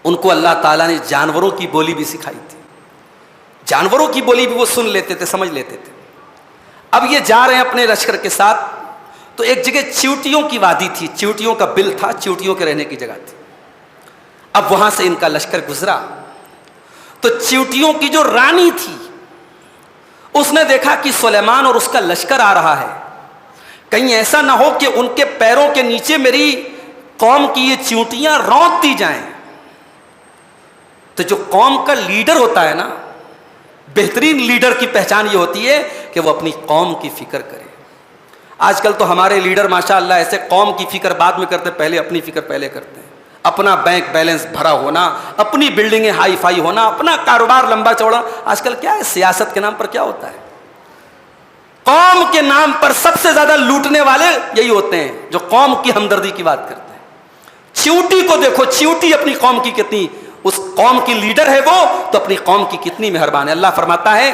ان کو اللہ تعالیٰ نے جانوروں کی بولی بھی سکھائی تھی. جانوروں کی بولی بھی وہ سن لیتے تھے, سمجھ لیتے تھے. اب یہ جا رہے ہیں اپنے لشکر کے ساتھ, تو ایک جگہ چیونٹیوں کی وادی تھی, چیونٹیوں کا بل تھا, چیونٹیوں کے رہنے کی جگہ تھی. اب وہاں سے ان کا لشکر گزرا تو چیونٹیوں کی جو رانی تھی اس نے دیکھا کہ سلیمان اور اس کا لشکر آ رہا ہے, کہیں ایسا نہ ہو کہ ان کے پیروں کے نیچے میری قوم کی یہ چیونٹیاں رونت دی جائیں. تو جو قوم کا لیڈر ہوتا ہے نا, بہترین لیڈر کی پہچان یہ ہوتی ہے کہ وہ اپنی قوم کی فکر کرے. آج کل تو ہمارے لیڈر ماشاءاللہ ایسے قوم کی فکر بعد میں کرتے, پہلے اپنی فکر پہلے کرتے ہیں. اپنا بینک بیلنس بھرا ہونا, اپنی بلڈنگیں ہائی فائی ہونا, اپنا کاروبار لمبا چوڑا. آج کل کیا ہے, سیاست کے نام پر کیا ہوتا ہے, قوم کے نام پر سب سے زیادہ لوٹنے والے یہی ہوتے ہیں جو قوم کی ہمدردی کی بات کرتے ہیں. چیونٹی کو دیکھو, چیونٹی اپنی قوم کی کتنی, اس قوم کی لیڈر ہے وہ, تو اپنی قوم کی کتنی مہربان ہے. اللہ فرماتا ہے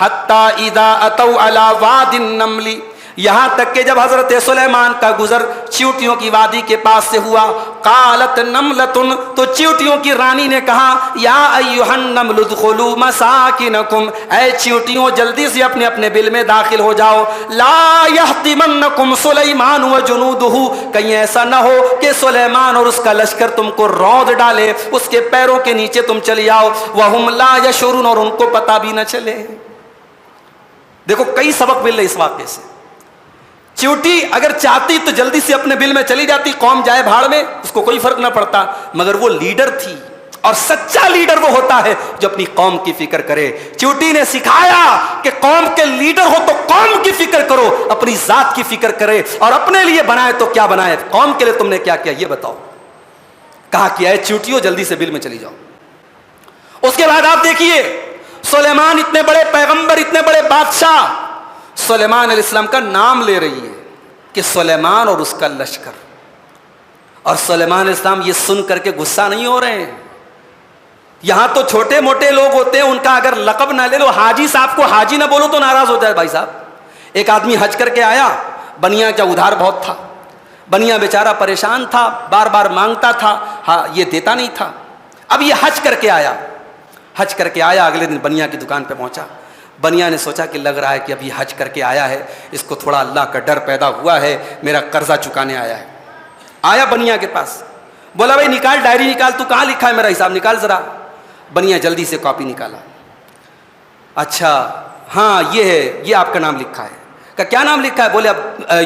حتی اذا اتوا علی واد النمل، یہاں تک کہ جب حضرت سلیمان کا گزر چیونٹیوں کی وادی کے پاس سے ہوا، قالت نملۃ، تو چیونٹیوں کی رانی نے کہا، یا ایھا النمل ادخلوا مساکنکم، اے چیونٹیوں جلدی سے اپنے اپنے بل میں داخل ہو جاؤ، لا یحطمنکم سلیمان وجنودہ، کہیں ایسا نہ ہو کہ سلیمان اور اس کا لشکر تم کو روند ڈالے، اس کے پیروں کے نیچے تم چلی آؤ، وہم لا یشعرون، اور ان کو پتہ بھی نہ چلے۔ دیکھو کئی سبق مل رہے اس واقعے سے۔ چیونٹی اگر چاہتی تو جلدی سے اپنے بل میں چلی جاتی، قوم جائے بھاڑ میں، اس کو کوئی فرق نہ پڑتا، مگر وہ لیڈر تھی، اور سچا لیڈر وہ ہوتا ہے جو اپنی قوم کی فکر کرے۔ چیونٹی نے سکھایا کہ قوم کے لیڈر ہو تو قوم کی فکر کرو، اپنی ذات کی فکر کرے، اور اپنے لیے بنائے تو کیا بنائے، قوم کے لیے تم نے کیا کیا یہ بتاؤ۔ کہا کہ اے چیونٹیوں جلدی سے بل میں چلی جاؤ۔ اس کے بعد آپ دیکھیے سلیمان اتنے بڑے پیغمبر، اتنے بڑے بادشاہ، سلیمان علیہ السلام کا نام لے رہی ہے کہ سلیمان اور اس کا لشکر، اور سلیمان علیہ السلام یہ سن کر کے غصہ نہیں ہو رہے ہیں۔ یہاں تو چھوٹے موٹے لوگ ہوتے ہیں، ان کا اگر لقب نہ لے لو، حاجی صاحب کو حاجی نہ بولو تو ناراض ہو جائے۔ بھائی صاحب، ایک آدمی حج کر کے آیا، بنیا کا ادھار بہت تھا، بنیا بیچارہ پریشان تھا، بار بار مانگتا تھا، ہاں یہ دیتا نہیں تھا۔ اب یہ حج کر کے آیا، اگلے دن بنیا کی دکان پہ پہنچا۔ بنیا نے سوچا کہ لگ رہا ہے کہ اب یہ حج کر کے آیا ہے، اس کو تھوڑا اللہ کا ڈر پیدا ہوا ہے، میرا قرضہ چکانے آیا ہے۔ آیا بنیا کے پاس، بولا بھائی نکال ڈائری نکال، تو کہاں لکھا ہے میرا حساب نکال ذرا۔ بنیا جلدی سے کاپی نکالا، اچھا ہاں یہ ہے، یہ آپ کا نام لکھا ہے۔ کہا کیا نام لکھا ہے؟ بولے اب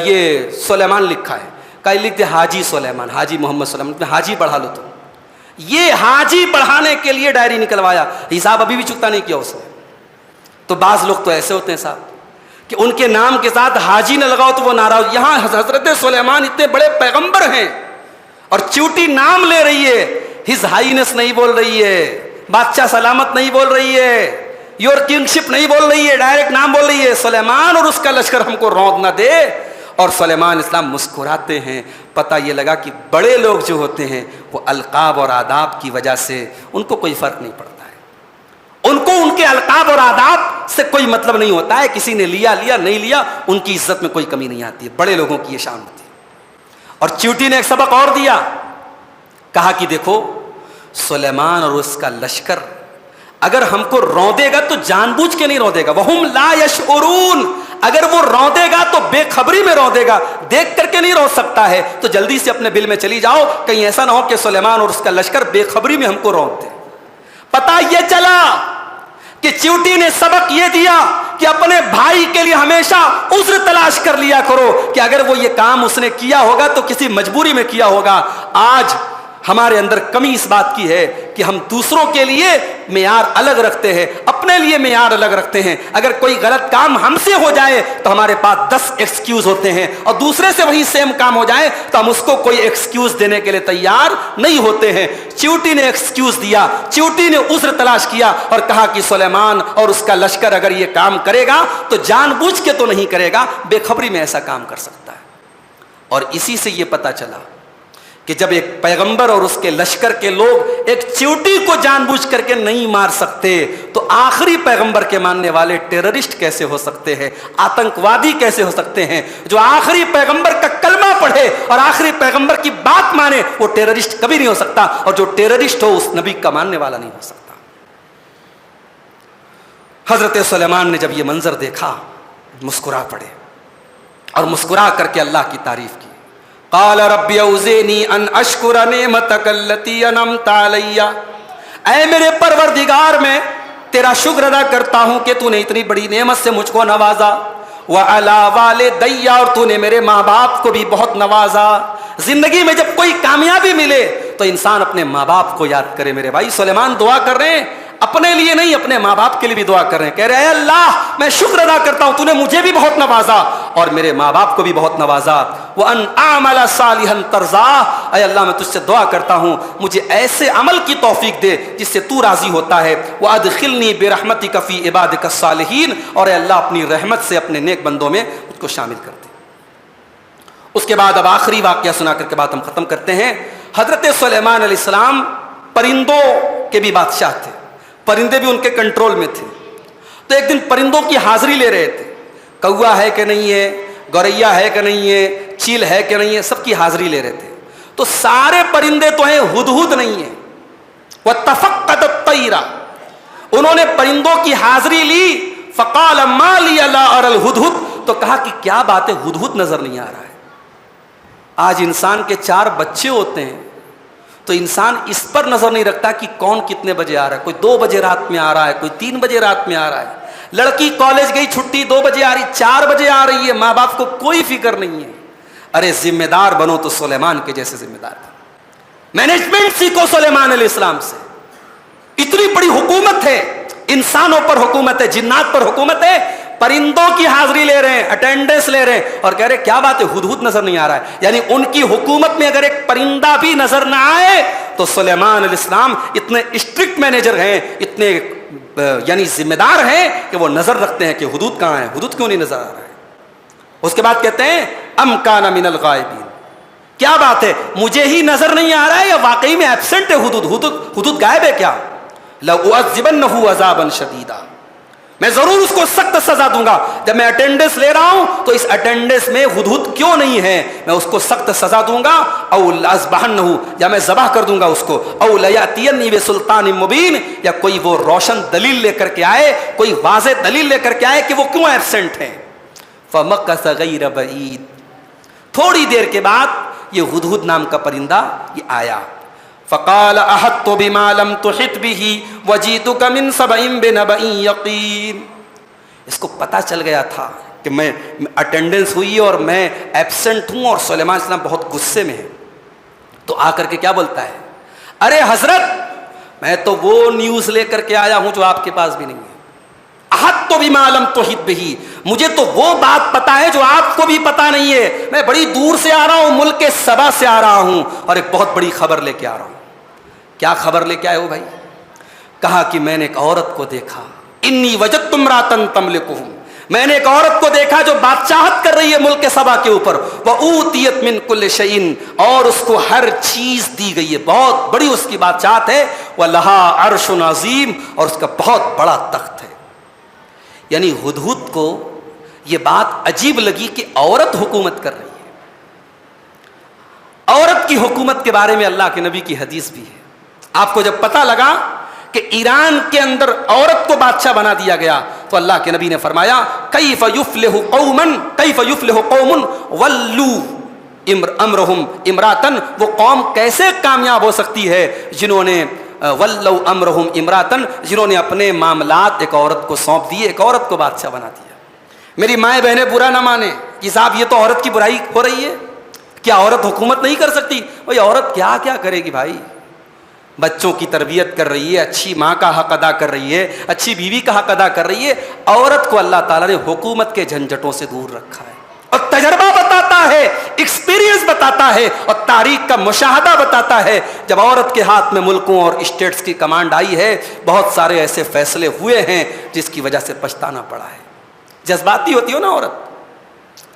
یہ سلیمان لکھا ہے۔ کہا لکھ دے حاجی سلیمان، حاجی محمد سلیمان، حاجی پڑھا لو۔ تو یہ حاجی پڑھانے کے لیے ڈائری نکلوایا، حساب ابھی بھی چکتا نہیں کیا اس نے۔ تو بعض لوگ تو ایسے ہوتے ہیں صاحب کہ ان کے نام کے ساتھ حاجی نہ لگاؤ تو وہ ناراض۔ یہاں حضرت سلیمان اتنے بڑے پیغمبر ہیں، اور چیونٹی نام لے رہی ہے، ہز ہائینس نہیں بول رہی ہے، بادشاہ سلامت نہیں بول رہی ہے، یور کنگشپ نہیں بول رہی ہے، ڈائریکٹ نام بول رہی ہے، سلیمان اور اس کا لشکر ہم کو رونق نہ دے۔ اور سلیمان اسلام مسکراتے ہیں۔ پتہ یہ لگا کہ بڑے لوگ جو ہوتے ہیں وہ القاب اور آداب کی وجہ سے ان کو کوئی فرق نہیں پڑتا ہے، ان کو ان کے القاب اور آداب سے کوئی مطلب نہیں ہوتا ہے، کسی نے لیا نہیں لیا، ان کی عزت میں کوئی کمی نہیں آتی ہے، بڑے لوگوں کی یہ شان ہوتی ہے۔ اور چیونٹی نے ایک سبق اور دیا، کہا کہ دیکھو سلیمان اور اس کا لشکر اگر ہم کو روندے گا تو جان بوجھ کے نہیں روندے گا، وہم لا یشعرون، اگر وہ روندے گا تو بے خبری میں روندے گا، دیکھ کر کے نہیں رو سکتا ہے، تو جلدی سے اپنے بل میں چلی جاؤ، کہیں ایسا نہ ہو کہ سلیمان اور اس کا لشکر بے خبری میں ہم کو روند دے۔ پتہ یہ چلا کہ چیونٹی نے سبق یہ دیا کہ اپنے بھائی کے لیے ہمیشہ عذر تلاش کر لیا کرو کہ اگر وہ یہ کام اس نے کیا ہوگا تو کسی مجبوری میں کیا ہوگا۔ آج ہمارے اندر کمی اس بات کی ہے کہ ہم دوسروں کے لیے معیار الگ رکھتے ہیں، اپنے لیے معیار الگ رکھتے ہیں۔ اگر کوئی غلط کام ہم سے ہو جائے تو ہمارے پاس 10 ایکسکیوز ہوتے ہیں، اور دوسرے سے وہی سیم کام ہو جائے تو ہم اس کو کوئی ایکسکیوز دینے کے لیے تیار نہیں ہوتے ہیں۔ چیونٹی نے ایکسکیوز دیا، چیونٹی نے عذر تلاش کیا اور کہا کہ سلیمان اور اس کا لشکر اگر یہ کام کرے گا تو جان بوجھ کے تو نہیں کرے گا، بے خبری میں ایسا کام کر سکتا ہے۔ اور اسی سے یہ پتہ چلا کہ جب ایک پیغمبر اور اس کے لشکر کے لوگ ایک چیونٹی کو جان بوجھ کر کے نہیں مار سکتے تو آخری پیغمبر کے ماننے والے ٹیررسٹ کیسے ہو سکتے ہیں، آتنکوادی کیسے ہو سکتے ہیں؟ جو آخری پیغمبر کا کلمہ پڑھے اور آخری پیغمبر کی بات مانے وہ ٹیررسٹ کبھی نہیں ہو سکتا، اور جو ٹیررسٹ ہو اس نبی کا ماننے والا نہیں ہو سکتا۔ حضرت سلیمان نے جب یہ منظر دیکھا مسکرا پڑے، اور مسکرا کر کے اللہ کی تعریف کی۔ قال رب اوزعنی ان اشکر نعمتک التی انعمت علی، اے میرے پروردگار میں تیرا شکر ادا کرتا ہوں کہ تو نے اتنی بڑی نعمت سے مجھ کو نوازا، وعلی والدی، اور تو نے میرے ماں باپ کو بھی بہت نوازا۔ زندگی میں جب کوئی کامیابی ملے تو انسان اپنے ماں باپ کو یاد کرے۔ میرے بھائی سلیمان دعا کر رہے ہیں، اپنے لیے نہیں اپنے ماں باپ کے لیے بھی دعا کر رہے ہیں، کہہ رہے ہیں اے اللہ میں شکر ادا کرتا ہوں تو نے مجھے بھی بہت نوازا اور میرے ماں باپ کو بھی بہت نوازا۔ وَأَنْ أَعْمَلَ صَالِحًا تَرْضَاهُ، اے اللہ میں تجھ سے دعا کرتا ہوں مجھے ایسے عمل کی توفیق دے جس سے تو راضی ہوتا ہے۔ وَأَدْخِلْنِي بِرَحْمَتِكَ فِي عِبَادِكَ الصَّالِحِينَ، اور اے اللہ اپنی رحمت سے اپنے نیک بندوں میں مجھ کو شامل کر دے۔ اس کے بعد اب آخری واقعہ سنا کر کے بات ہم ختم کرتے ہیں۔ حضرت سلیمان علیہ السلام پرندوں کے بھی بادشاہ تھے، پرندے بھی ان کے کنٹرول میں تھے۔ تو ایک دن پرندوں کی حاضری لے رہے تھے، کوا ہے کہ نہیں ہے، گوریا ہے کہ نہیں ہے، چیل ہے کہ نہیں ہے، سب کی حاضری لے رہے تھے. تو سارے پرندے تو ہیں، ہدہد نہیں ہے. وَتَفَقَّدَ الطَّيْرَ، انہوں نے پرندوں کی حاضری لی. فَقَالَ مَا لِيَ لَا أَرَى الْهُدْهُدْ، تو کہا کہ کیا بات ہے، ہدہد نظر نہیں آ رہا ہے. آج انسان کے 4 بچے ہوتے ہیں تو انسان اس پر نظر نہیں رکھتا کہ کون کتنے بجے آ رہا ہے. کوئی 2 بجے رات میں آ رہا ہے، کوئی 3 بجے رات میں آ رہا ہے. لڑکی کالج گئی، چھٹی 2 بجے آ رہی، 4 بجے آ رہی ہے، ماں باپ کو کوئی فکر نہیں ہے. ارے ذمہ دار بنو تو سلیمان کے جیسے ذمہ دار بنو. مینجمنٹ سیکھو سلیمان علیہ السلام سے. اتنی بڑی حکومت ہے، انسانوں پر حکومت ہے، جنات پر حکومت ہے. پرندوں کی حاضری لے رہے ہیں، اٹینڈنس لے رہے ہیں، اور کہہ رہے کیا بات ہے، ہدہد نظر نہیں آ رہا ہے. یعنی ان کی حکومت میں اگر ایک پرندہ بھی نظر نہ آئے تو سلیمان علیہ السلام اتنے اسٹرکٹ مینیجر ہیں، اتنے یعنی ذمہ دار ہیں کہ وہ نظر رکھتے ہیں کہ ہدہد کہاں ہے، ہدہد کیوں نہیں نظر آ رہا ہے. اس کے بعد کہتے ہیں ام کان من الغائبین، کیا بات ہے، مجھے ہی نظر نہیں آ رہا ہے یا واقعی میں ایبسنٹ ہے ہدہد غائب ہے کیا. لَأُعَذِّبَنَّهُ عَذَابًا شَدِيدًا، میں ضرور اس کو سخت سزا دوں گا. جب میں اٹینڈنس لے رہا ہوں تو اس اٹینڈنس میں ہدہد کیوں نہیں ہے، میں اس کو سخت سزا دوں گا. او لَأَذْبَحَنَّهُ، یا میں ذبح کر دوں گا اس کو. او لَيَأْتِيَنِّي بِسُلْطَانٍ مُبِينٍ، یا کوئی وہ روشن دلیل لے کر کے آئے، کوئی واضح دلیل لے کر کے آئے کہ وہ کیوں ایبسنٹ ہیں. فَمَكَثَ غَيْرَ بَعِيدٍ، تھوڑی دیر کے بعد یہ ہدہد نام کا پرندہ یہ آیا. فقال احطت بما لم تحط به وجئتك من سبع بنبأ یقین، اس کو پتہ چل گیا تھا کہ میں اٹینڈنس ہوئی اور میں ایبسنٹ ہوں اور سلیمان السلام بہت غصے میں ہے. تو آ کر کے کیا بولتا ہے، ارے حضرت میں تو وہ نیوز لے کر کے آیا ہوں جو آپ کے پاس بھی نہیں ہے. احطت بما لم تحط به، مجھے تو وہ بات پتا ہے جو آپ کو بھی پتا نہیں ہے. میں بڑی دور سے آ رہا ہوں، ملک سبا سے آ رہا ہوں، اور ایک بہت بڑی خبر لے کے آ رہا ہوں. کیا خبر لے کے آئے ہو بھائی؟ کہا کہ میں نے ایک عورت کو دیکھا، انی وجدت امرأۃ تملکہم، میں نے ایک عورت کو دیکھا جو بادشاہت کر رہی ہے ملک سبا کے اوپر. وَأُوتِیَتْ مِنْ كُلِّ شَيْءٍ، اور اس کو ہر چیز دی گئی ہے، بہت بڑی اس کی بادشاہت ہے. وَلَهَا عَرْشٌ عَظِيمٌ، اور اس کا بہت بڑا تخت ہے. یعنی ہدہد کو یہ بات عجیب لگی کہ عورت حکومت کر رہی ہے. عورت کی حکومت کے بارے میں اللہ کے نبی کی حدیث بھی ہے. آپ کو جب پتہ لگا کہ ایران کے اندر عورت کو بادشاہ بنا دیا گیا تو اللہ کے نبی نے فرمایا کیف یفلح قوم ولوا امرهم امراتن، وہ قوم کیسے کامیاب ہو سکتی ہے جنہوں نے ولوا امرهم امراتن، جنہوں نے اپنے معاملات ایک عورت کو سونپ دیے، ایک عورت کو بادشاہ بنا دیا. میری مائیں بہنیں برا نہ مانے کہ صاحب یہ تو عورت کی برائی ہو رہی ہے، کیا عورت حکومت نہیں کر سکتی؟ بھائی عورت کیا کیا کرے گی بھائی، بچوں کی تربیت کر رہی ہے، اچھی ماں کا حق ادا کر رہی ہے، اچھی بیوی کا حق ادا کر رہی ہے. عورت کو اللہ تعالیٰ نے حکومت کے جھنجھٹوں سے دور رکھا ہے. اور تجربہ بتاتا ہے، ایکسپیرینس بتاتا ہے، اور تاریخ کا مشاہدہ بتاتا ہے جب عورت کے ہاتھ میں ملکوں اور اسٹیٹس کی کمانڈ آئی ہے بہت سارے ایسے فیصلے ہوئے ہیں جس کی وجہ سے پچھتانا پڑا ہے. جذباتی ہوتی ہو نا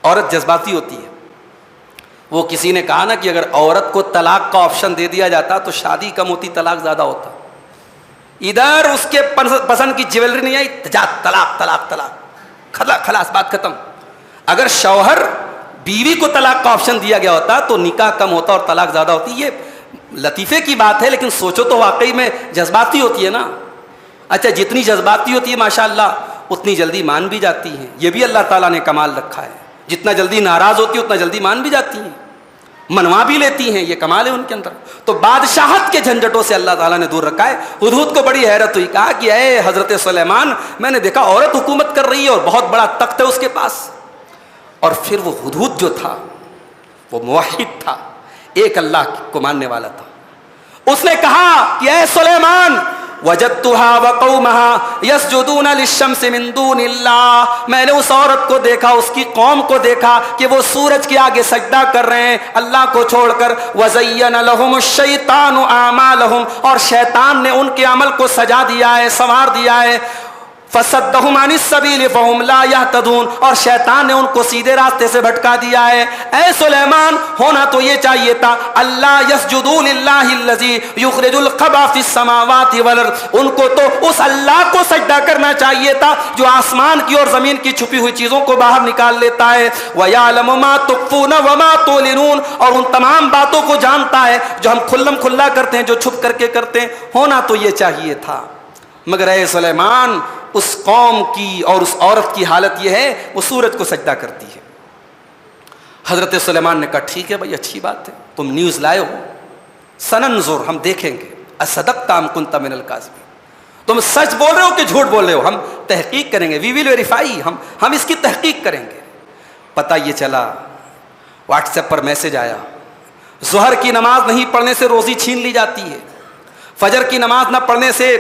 عورت جذباتی ہوتی ہے. وہ کسی نے کہا نا کہ اگر عورت کو طلاق کا آپشن دے دیا جاتا تو شادی کم ہوتی، طلاق زیادہ ہوتا. ادھر اس کے پسند کی جیولری نہیں آئی، جا طلاق طلاق طلاق، خلاص بات ختم. اگر شوہر بیوی کو طلاق کا آپشن دیا گیا ہوتا تو نکاح کم ہوتا اور طلاق زیادہ ہوتی. یہ لطیفے کی بات ہے لیکن سوچو تو واقعی میں جذباتی ہوتی ہے نا. اچھا جتنی جذباتی ہوتی ہے ماشاءاللہ اتنی جلدی مان بھی جاتی ہیں، یہ بھی اللہ تعالیٰ نے کمال رکھا ہے. جتنا جلدی ناراض ہوتی ہے اتنا جلدی مان بھی جاتی ہیں، منوا بھی لیتی ہیں، یہ کمال ہے ان کے اندر. تو بادشاہت کے جھنجھٹوں سے اللہ تعالیٰ نے دور رکھا ہے. ہدہد کو بڑی حیرت ہوئی، کہا کہ اے حضرت سلیمان، میں نے دیکھا عورت حکومت کر رہی ہے اور بہت بڑا تخت ہے اس کے پاس. اور پھر وہ ہدہد جو تھا وہ موحد تھا، ایک اللہ کو ماننے والا تھا. اس نے کہا کہ اے سلیمان، وجدتها وقومها يسجدون للشمس من دون اللہ، میں نے اس عورت کو دیکھا، اس کی قوم کو دیکھا کہ وہ سورج کے آگے سجدہ کر رہے ہیں اللہ کو چھوڑ کر. وزین لهم الشیطان اعمالهم، اور شیطان نے ان کے عمل کو سجا دیا ہے، سنوار دیا ہے. فصدہم عن السبیل فہم لا یہتدون، اور شیطان نے ان کو سیدھے راستے سے بھٹکا دیا ہے۔ اے سلیمان، ہونا تو یہ چاہیے تھا اللہ یسجدوا للہ الذی یخرج الخبا فی السماوات والارض، ان کو تو اس اللہ کو سجدہ کرنا چاہیے تھا جو آسمان کی اور زمین کی چھپی ہوئی چیزوں کو باہر نکال لیتا ہے، وَيَعْلَمُ مَا تُخْفُونَ وَمَا تُعْلِنُونَ، اور ان تمام باتوں کو جانتا ہے جو ہم کھلم کھلا کرتے ہیں، جو چھپ کر کے کرتے ہیں۔ ہونا تو یہ چاہیے تھا، مگر اے سلیمان اس قوم کی اور اس عورت کی حالت یہ ہے وہ سورج کو سجدہ کرتی ہے۔ حضرت سلیمان نے کہا ٹھیک ہے بھائی، اچھی بات ہے، تم نیوز لائے ہو، سننظر، ہم دیکھیں گے، اصدقت ام کنت من الکاذبین، تم سچ بول رہے ہو کہ جھوٹ بول رہے ہو، ہم تحقیق کریں گے، وی ول ویریفائی، ہم اس کی تحقیق کریں گے۔ پتہ یہ چلا، واٹس ایپ پر میسج آیا، ظہر کی نماز نہیں پڑھنے سے روزی چھین لی جاتی ہے، فجر کی نماز نہ پڑھنے سے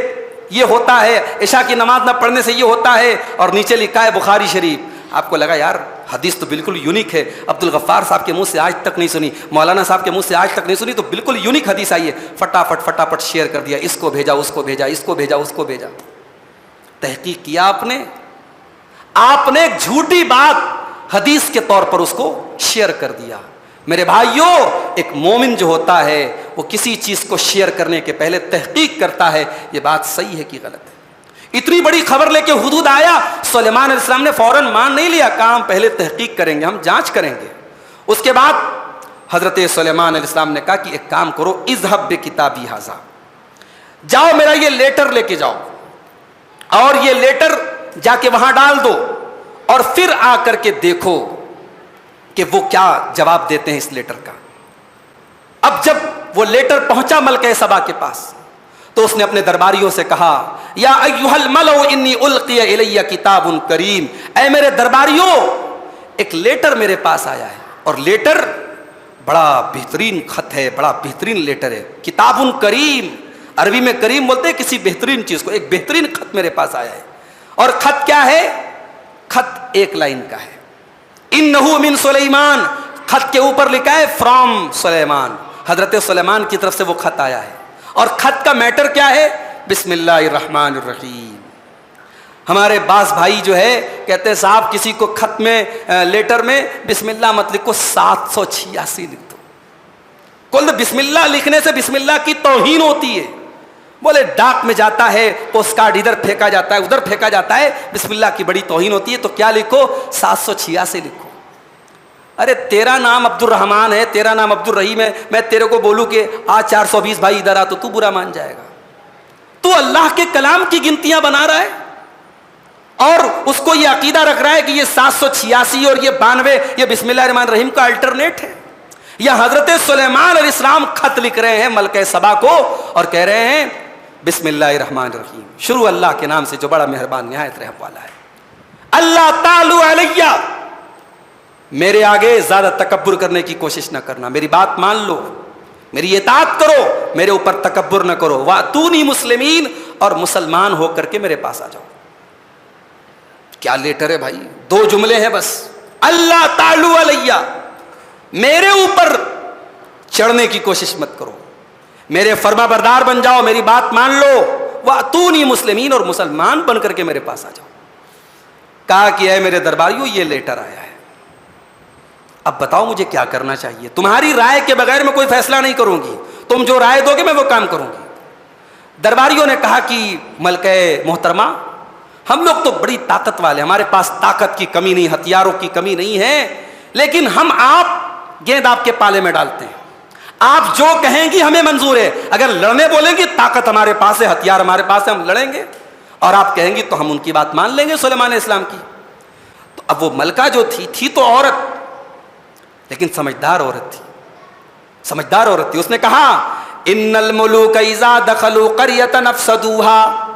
یہ ہوتا ہے، عشاء کی نماز نہ پڑھنے سے یہ ہوتا ہے، اور نیچے لکھا ہے بخاری شریف۔ آپ کو لگا یار حدیث تو بالکل یونیک ہے، عبد الغفار صاحب کے منہ سے آج تک نہیں سنی، مولانا صاحب کے منہ سے آج تک نہیں سنی، تو بالکل یونیک حدیث آئی ہے، فٹافٹ شیئر کر دیا، اس کو بھیجا، اس کو بھیجا، اس کو بھیجا، اس کو بھیجا۔ تحقیق کیا آپ نے ایک جھوٹی بات حدیث کے طور پر اس کو شیئر کر دیا۔ میرے بھائیوں، ایک مومن جو ہوتا ہے وہ کسی چیز کو شیئر کرنے کے پہلے تحقیق کرتا ہے، یہ بات صحیح ہے کہ غلط ہے۔ اتنی بڑی خبر لے کے حدود آیا، سلیمان علیہ السلام نے فوراً مان نہیں لیا، کہا ہم پہلے تحقیق کریں گے، ہم جانچ کریں گے۔ اس کے بعد حضرت سلیمان علیہ السلام نے کہا کہ ایک کام کرو، اذهب بکتابی ھذا، جاؤ میرا یہ لیٹر لے کے جاؤ، اور یہ لیٹر جا کے وہاں ڈال دو، اور پھر آ کر کے دیکھو کہ وہ کیا جواب دیتے ہیں اس لیٹر کا۔ اب جب وہ لیٹر پہنچا ملکہ سبا کے پاس تو اس نے اپنے درباریوں سے کہا، یا ایھا الملأ انی القی الی کتاب کریم، اے میرے درباریوں، ایک لیٹر میرے پاس آیا ہے، اور لیٹر بڑا بہترین خط ہے، بڑا بہترین لیٹر ہے، کتاب کریم، عربی میں کریم بولتے ہیں کسی بہترین چیز کو، ایک بہترین خط میرے پاس آیا ہے۔ اور خط کیا ہے؟ خط ایک لائن کا ہے، انہو من سلیمان، خط کے اوپر لکھا ہے فرام سلیمان، حضرت سلیمان کی طرف سے وہ خط آیا ہے۔ اور خط کا میٹر کیا ہے؟ بسم اللہ الرحمن الرحیم۔ ہمارے بعض بھائی جو ہے کہتے ہیں صاحب کسی کو خط میں لیٹر میں بسم اللہ مت لکھو، 786 لکھ دو۔ کل بسم اللہ لکھنے سے بسم اللہ کی توہین ہوتی ہے، بولے ڈاک میں جاتا ہے، پوسٹ کارڈ ادھر پھینکا جاتا ہے، ادھر پھینکا جاتا ہے، بسم اللہ کی بڑی توہین ہوتی ہے، تو کیا لکھو؟ 786 لکھو۔ ارے تیرا نام عبد الرحمن ہے، تیرا نام عبد الرحیم ہے، میں تیرے کو بولوں کہ آج 420 بھائی ادھر آ، تو تو برا مان جائے گا۔ تو اللہ کے کلام کی گنتیاں بنا رہا ہے، اور اس کو یہ عقیدہ رکھ رہا ہے کہ یہ 786 اور یہ 92 یہ بسم اللہ الرحمن الرحیم کا الٹرنیٹ ہے۔ یا حضرت سلیمان علیہ السلام خط لکھ رہے ہیں ملکہ سبا کو اور کہہ رہے ہیں بسم اللہ الرحمن الرحیم، شروع اللہ کے نام سے جو بڑا مہربان نہایت رحم والا ہے۔ اللہ تعالی علیہ، میرے آگے زیادہ تکبر کرنے کی کوشش نہ کرنا، میری بات مان لو، میری اطاعت کرو، میرے اوپر تکبر نہ کرو، واتونی مسلمین، اور مسلمان ہو کر کے میرے پاس آ جاؤ۔ کیا لیٹر ہے بھائی، 2 جملے ہیں بس، اللہ تعالی علیہ، میرے اوپر چڑھنے کی کوشش مت کرو، میرے فرما بردار بن جاؤ، میری بات مان لو، واتونی مسلمین، اور مسلمان بن کر کے میرے پاس آ جاؤ۔ کہا کہ اے میرے درباریوں یہ لیٹر آیا ہے، اب بتاؤ مجھے کیا کرنا چاہیے، تمہاری رائے کے بغیر میں کوئی فیصلہ نہیں کروں گی، تم جو رائے دو گے میں وہ کام کروں گی۔ درباریوں نے کہا کہ ملکہ محترمہ، ہم لوگ تو بڑی طاقت والے، ہمارے پاس طاقت کی کمی نہیں، ہتھیاروں کی کمی نہیں ہے، لیکن ہم گیند آپ کے پالے میں ڈالتے ہیں، آپ جو کہیں گی ہمیں منظور ہے، اگر لڑنے بولیں گی طاقت ہمارے پاس ہے، ہتھیار ہمارے پاس ہے، ہم لڑیں گے، اور آپ کہیں گی تو ہم ان کی بات مان لیں گے سلیمان علیہ السلام کی۔ تو اب وہ ملکہ جو تھی تو عورت، لیکن سمجھدار عورت تھی، اس نے کہا ان الملوک اذا دخلوا قریۃ افسدوها،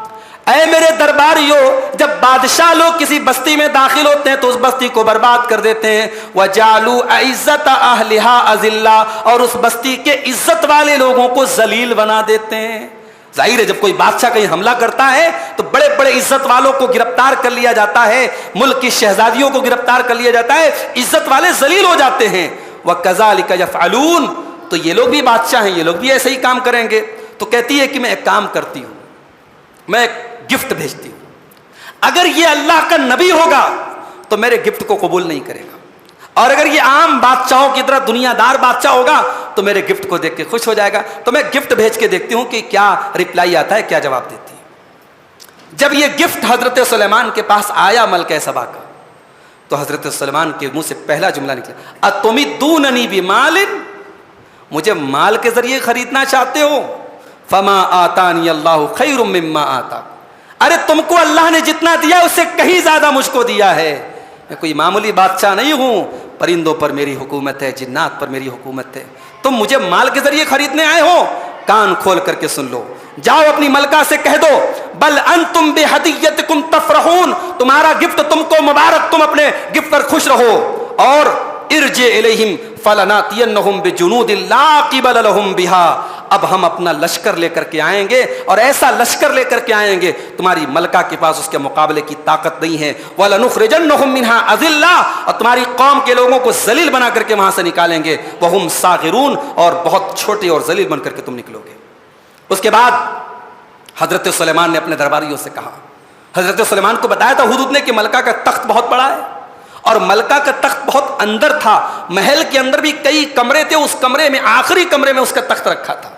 اے میرے درباریوں، جب بادشاہ لوگ کسی بستی میں داخل ہوتے ہیں تو اس بستی کو برباد کر دیتے ہیں، وجعلوا اعزۃ اہلها اذلہ، اور اس بستی کے عزت والے لوگوں کو ذلیل بنا دیتے ہیں۔ ظاہر ہے جب کوئی بادشاہ کہیں حملہ کرتا ہے تو بڑے بڑے عزت والوں کو گرفتار کر لیا جاتا ہے، ملک کی شہزادیوں کو گرفتار کر لیا جاتا ہے، عزت والے ذلیل ہو جاتے ہیں۔ وَكَذَلِكَ يَفْعَلُونَ، تو یہ لوگ بھی بادشاہ ہیں، یہ لوگ بھی ایسے ہی کام کریں گے۔ تو کہتی ہے کہ میں ایک کام کرتی ہوں، میں ایک گفٹ بھیجتی ہوں، اگر یہ اللہ کا نبی ہوگا تو میرے گفٹ کو قبول نہیں کرے گا، اور اگر یہ عام بادشاہوں کی طرح دنیا دار بادشاہ ہوگا تو میرے گفٹ کو دیکھ کے خوش ہو جائے گا۔ تو میں گفٹ بھیج کے دیکھتی ہوں کہ کیا رپلائی آتا ہے، کیا جواب دیتی ہے۔ جب یہ گفٹ حضرت سلیمان کے پاس آیا ملکہ سبا کا، تو حضرت سلیمان کے منہ سے پہلا جملہ نکلا، اتمدوننی بمال، مجھے مال کے ذریعے خریدنا چاہتے ہو؟ فما آتانی اللہ خیر مما آتاک، ارے تم کو اللہ نے جتنا دیا اس سے کہیں زیادہ مجھ کو دیا ہے، میں کوئی معمولی بادشاہ نہیں ہوں، پرندوں پر میری حکومت ہے، جنات پر میری حکومت ہے، تم مجھے مال کے ذریعے خریدنے آئے ہو؟ کان کھول کر کے سن لو، جاؤ اپنی ملکہ سے کہہ دو، بل انتم بہدیتکم تفرحون، تمہارا گفٹ تم کو مبارک، تم اپنے گفٹ پر خوش رہو، اور ارجع الیہم فلناتینہم بجنود لا قبل لہم بہا، اب ہم اپنا لشکر لے کر کے آئیں گے، اور ایسا لشکر لے کر کے آئیں گے تمہاری ملکہ کے پاس اس کے مقابلے کی طاقت نہیں ہے، وَلَنُخْرِجَنَّهُم مِّنْهَا أَذِلَّةً، اور تمہاری قوم کے لوگوں کو ذلیل بنا کر کے وہاں سے نکالیں گے، وَهُمْ صَاغِرُونَ، اور بہت چھوٹے اور ذلیل بن کر کے تم نکلو گے۔ اس کے بعد حضرت سلیمان نے اپنے درباریوں سے کہا، حضرت سلیمان کو بتایا تھا ہدہد نے کہ ملکہ کا تخت بہت بڑا ہے، اور ملکہ کا تخت بہت اندر تھا، محل کے اندر بھی کئی کمرے تھے، اس کمرے میں آخری کمرے میں اس کا تخت رکھا تھا۔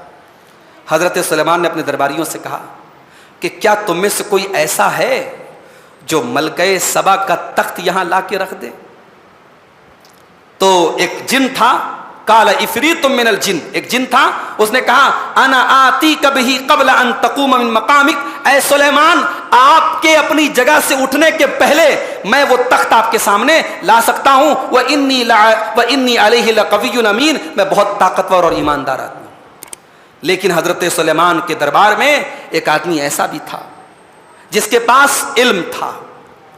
حضرت سلیمان نے اپنے درباریوں سے کہا کہ کیا تم میں سے کوئی ایسا ہے جو ملکہ سبا کا تخت یہاں لا کے رکھ دے؟ تو ایک جن تھا، قال افریت من الجن، ایک جن تھا، اس نے کہا انا آتیک بہ قبل ان تقوم من مقامک، اے سلیمان آپ کے اپنی جگہ سے اٹھنے کے پہلے میں وہ تخت آپ کے سامنے لا سکتا ہوں، وانی علیہ لقوی امین، میں بہت طاقتور اور ایماندار آدمی ہوں۔ لیکن حضرت سلیمان کے دربار میں ایک آدمی ایسا بھی تھا جس کے پاس علم تھا،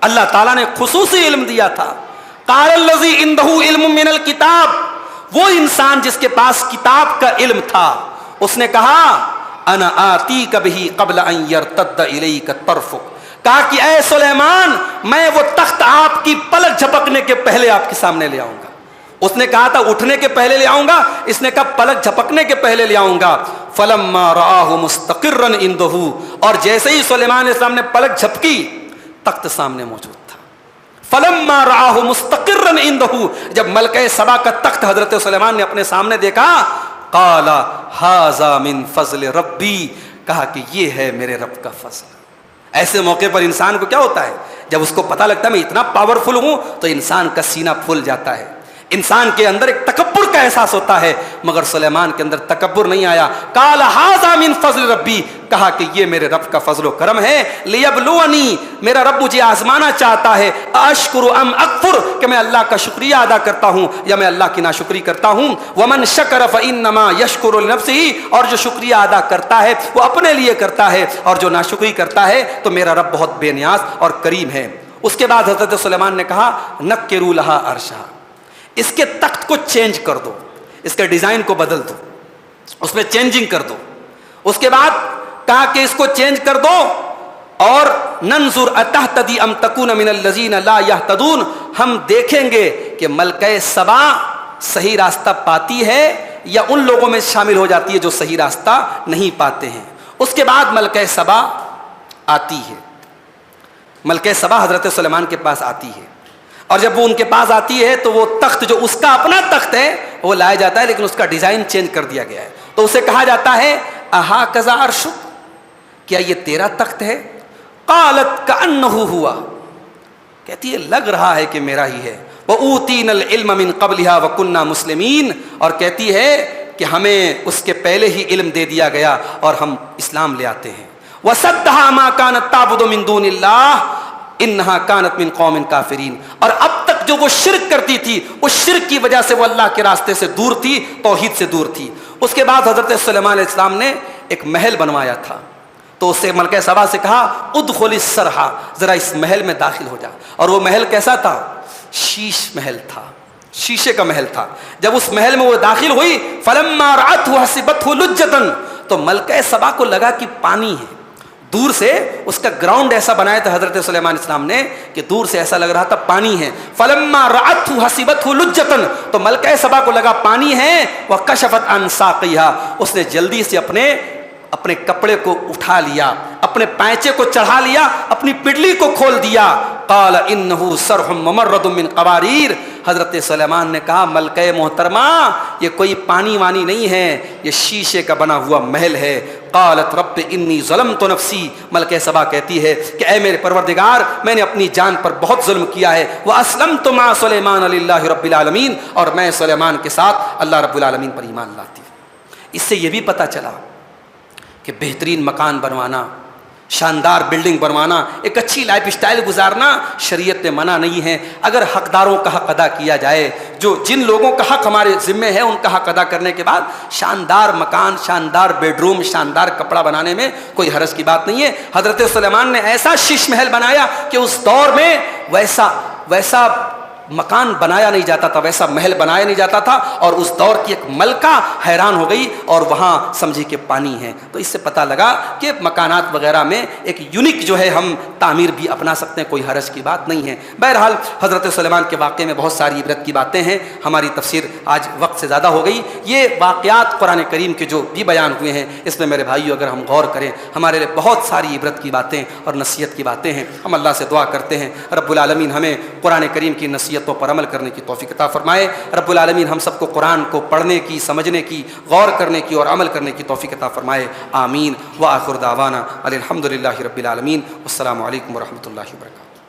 اللہ تعالیٰ نے خصوصی علم دیا تھا۔ قال الذی عندہ علم من الکتاب، وہ انسان جس کے پاس کتاب کا علم تھا، اس نے کہا انا آتیک بہ قبل ان یرتد الیک طرفک، کہا کہ اے سلیمان میں وہ تخت آپ کی پلک جھپکنے کے پہلے آپ کے سامنے لے آؤں گا۔ اس نے کہا تھا اٹھنے کے پہلے لے آؤں گا، اس نے کہا پلک جھپکنے کے پہلے لے آؤں گا۔ فلما رآہ مستقرا عنده، اور جیسے ہی سلیمان علیہ السلام نے پلک جھپکی تخت سامنے موجود تھا۔ فلما رآہ مستقرا عنده، جب ملکہ سبا کا تخت حضرت سلیمان نے اپنے سامنے دیکھا، قال ھذا من فضل ربی، کہا کہ یہ ہے میرے رب کا فضل۔ ایسے موقع پر انسان کو کیا ہوتا ہے، جب اس کو پتہ لگتا ہے میں اتنا پاورفل ہوں تو انسان کا سینہ پھول جاتا ہے، انسان کے اندر ایک تکبر کا احساس ہوتا ہے، مگر سلیمان کے اندر تکبر نہیں آیا۔ قال ھذا من فضل ربی، کہا کہ یہ میرے رب کا فضل و کرم ہے، لیبلونی، میرا رب مجھے آزمانا چاہتا ہے، اشکر ام اکفر، کہ میں اللہ کا شکریہ ادا کرتا ہوں یا میں اللہ کی ناشکری کرتا ہوں۔ ومن شکر فانما یشکر لنفسہ، اور جو شکریہ ادا کرتا ہے وہ اپنے لیے کرتا ہے، اور جو ناشکری کرتا ہے تو میرا رب بہت بے نیاز اور کریم ہے۔ اس کے بعد حضرت سلیمان نے کہا نکروا لہا عرشا، اس کے تخت کو چینج کر دو، اس کے ڈیزائن کو بدل دو، اس میں چینجنگ کر دو۔ اس کے بعد کہا کہ اس کو چینج کر دو، اور ننظر اتہتدی ام تکون من الذین لا یہتدون، ہم دیکھیں گے کہ ملکہ سبا صحیح راستہ پاتی ہے یا ان لوگوں میں شامل ہو جاتی ہے جو صحیح راستہ نہیں پاتے ہیں۔ اس کے بعد ملکہ سبا آتی ہے، ملکہ سبا حضرت سلیمان کے پاس آتی ہے، اور جب وہ ان کے پاس آتی ہے تو وہ تخت جو اس کا اپنا تخت ہے وہ لایا جاتا ہے، لیکن اس کا ڈیزائن چینج کر دیا گیا ہے۔ تو اسے کہا جاتا ہے اہٰذا عرشک، کیا یہ تیرا تخت ہے؟ قالت کأنہ ہوا، کہتی ہے لگ رہا ہے کہ میرا ہی ہے۔ وَأُوتِينَا الْعِلْمَ مِن قَبْلِهَا وَكُنَّا مُسْلِمِينَ، اور کہتی ہے کہ ہمیں اس کے پہلے ہی علم دے دیا گیا اور ہم اسلام لے آتے ہیں۔ وَصَدَّهَا مَا كَانَتْ تَعْبُدُ مِن دُونِ اللَّهِ انہا کانت من قوم کافرین، اور اب تک جو وہ شرک کرتی تھی اس شرک کی وجہ سے وہ اللہ کے راستے سے دور تھی، توحید سے دور تھی۔ اس کے بعد حضرت سلیمان علیہ السلام نے ایک محل بنوایا تھا، تو اس سے ملکہ سبا سے کہا ادخل السرح، ذرا اس محل میں داخل ہو جا۔ اور وہ محل کیسا تھا؟ شیش محل تھا، شیشے کا محل تھا۔ جب اس محل میں وہ داخل ہوئی فلما رأته حسبته لجة، تو ملکہ سبا کو لگا کہ پانی ہے، دور سے اس کا گراؤنڈ ایسا بنایا تھا حضرت سلیمان السلام نے کہ دور سے ایسا لگ رہا تھا پانی ہے۔ فلما رأته حسبته لجة، تو ملکہ سبا کو لگا پانی ہے۔ وکشفت عن ساقیها، اس نے جلدی سے اپنے اپنے کپڑے کو اٹھا لیا، اپنے پائچے کو چڑھا لیا، اپنی پڈلی کو کھول دیا. قال انه صرح ممرد من قواریر. حضرت سلیمان نے کہا ملکہ محترمہ یہ کوئی پانی وانی نہیں ہے، یہ شیشے کا بنا ہوا محل ہے. قالت رب انی ظلمت نفسی. ملکہ سبا کہتی ہے کہ اے میرے پروردگار میں نے اپنی جان پر بہت ظلم کیا ہے. واسلمت مع سلیمان للہ رب العالمین، اور میں سلیمان کے ساتھ اللہ رب العالمین پر ایمان لاتی. اس سے یہ بھی پتہ چلا کہ بہترین مکان بنوانا، شاندار بلڈنگ بنوانا، ایک اچھی لائف سٹائل گزارنا شریعت میں منع نہیں ہے، اگر حقداروں کا حق ادا کیا جائے. جن لوگوں کا حق ہمارے ذمے ہے ان کا حق ادا کرنے کے بعد شاندار مکان، شاندار بیڈ روم، شاندار کپڑا بنانے میں کوئی حرج کی بات نہیں ہے. حضرت سلیمان نے ایسا شیش محل بنایا کہ اس دور میں ویسا مکان بنایا نہیں جاتا تھا، ویسا محل بنایا نہیں جاتا تھا. اور اس دور کی ایک ملکہ حیران ہو گئی اور وہاں سمجھی کہ پانی ہے. تو اس سے پتہ لگا کہ مکانات وغیرہ میں ایک یونیک جو ہے ہم تعمیر بھی اپنا سکتے ہیں، کوئی حرج کی بات نہیں ہے. بہرحال حضرت سلیمان کے واقعے میں بہت ساری عبرت کی باتیں ہیں. ہماری تفسیر آج وقت سے زیادہ ہو گئی. یہ واقعات قرآن کریم کے جو بھی بیان ہوئے ہیں اس میں میرے بھائیو اگر ہم غور کریں ہمارے لیے بہت ساری عبرت کی باتیں اور نصیحت کی باتیں ہیں. ہم اللہ سے دعا کرتے ہیں رب العالمین ہمیں قرآن کریم کی نصیحتوں پر عمل کرنے کی توفیق عطا فرمائے. رب العالمین ہم سب کو قرآن کو پڑھنے کی، سمجھنے کی، غور کرنے کی اور عمل کرنے کی توفیق عطا فرمائے. آمین. وآخر دعوانا الحمد للہ رب العالمین. السلام علیکم ورحمۃ اللہ وبرکاتہ.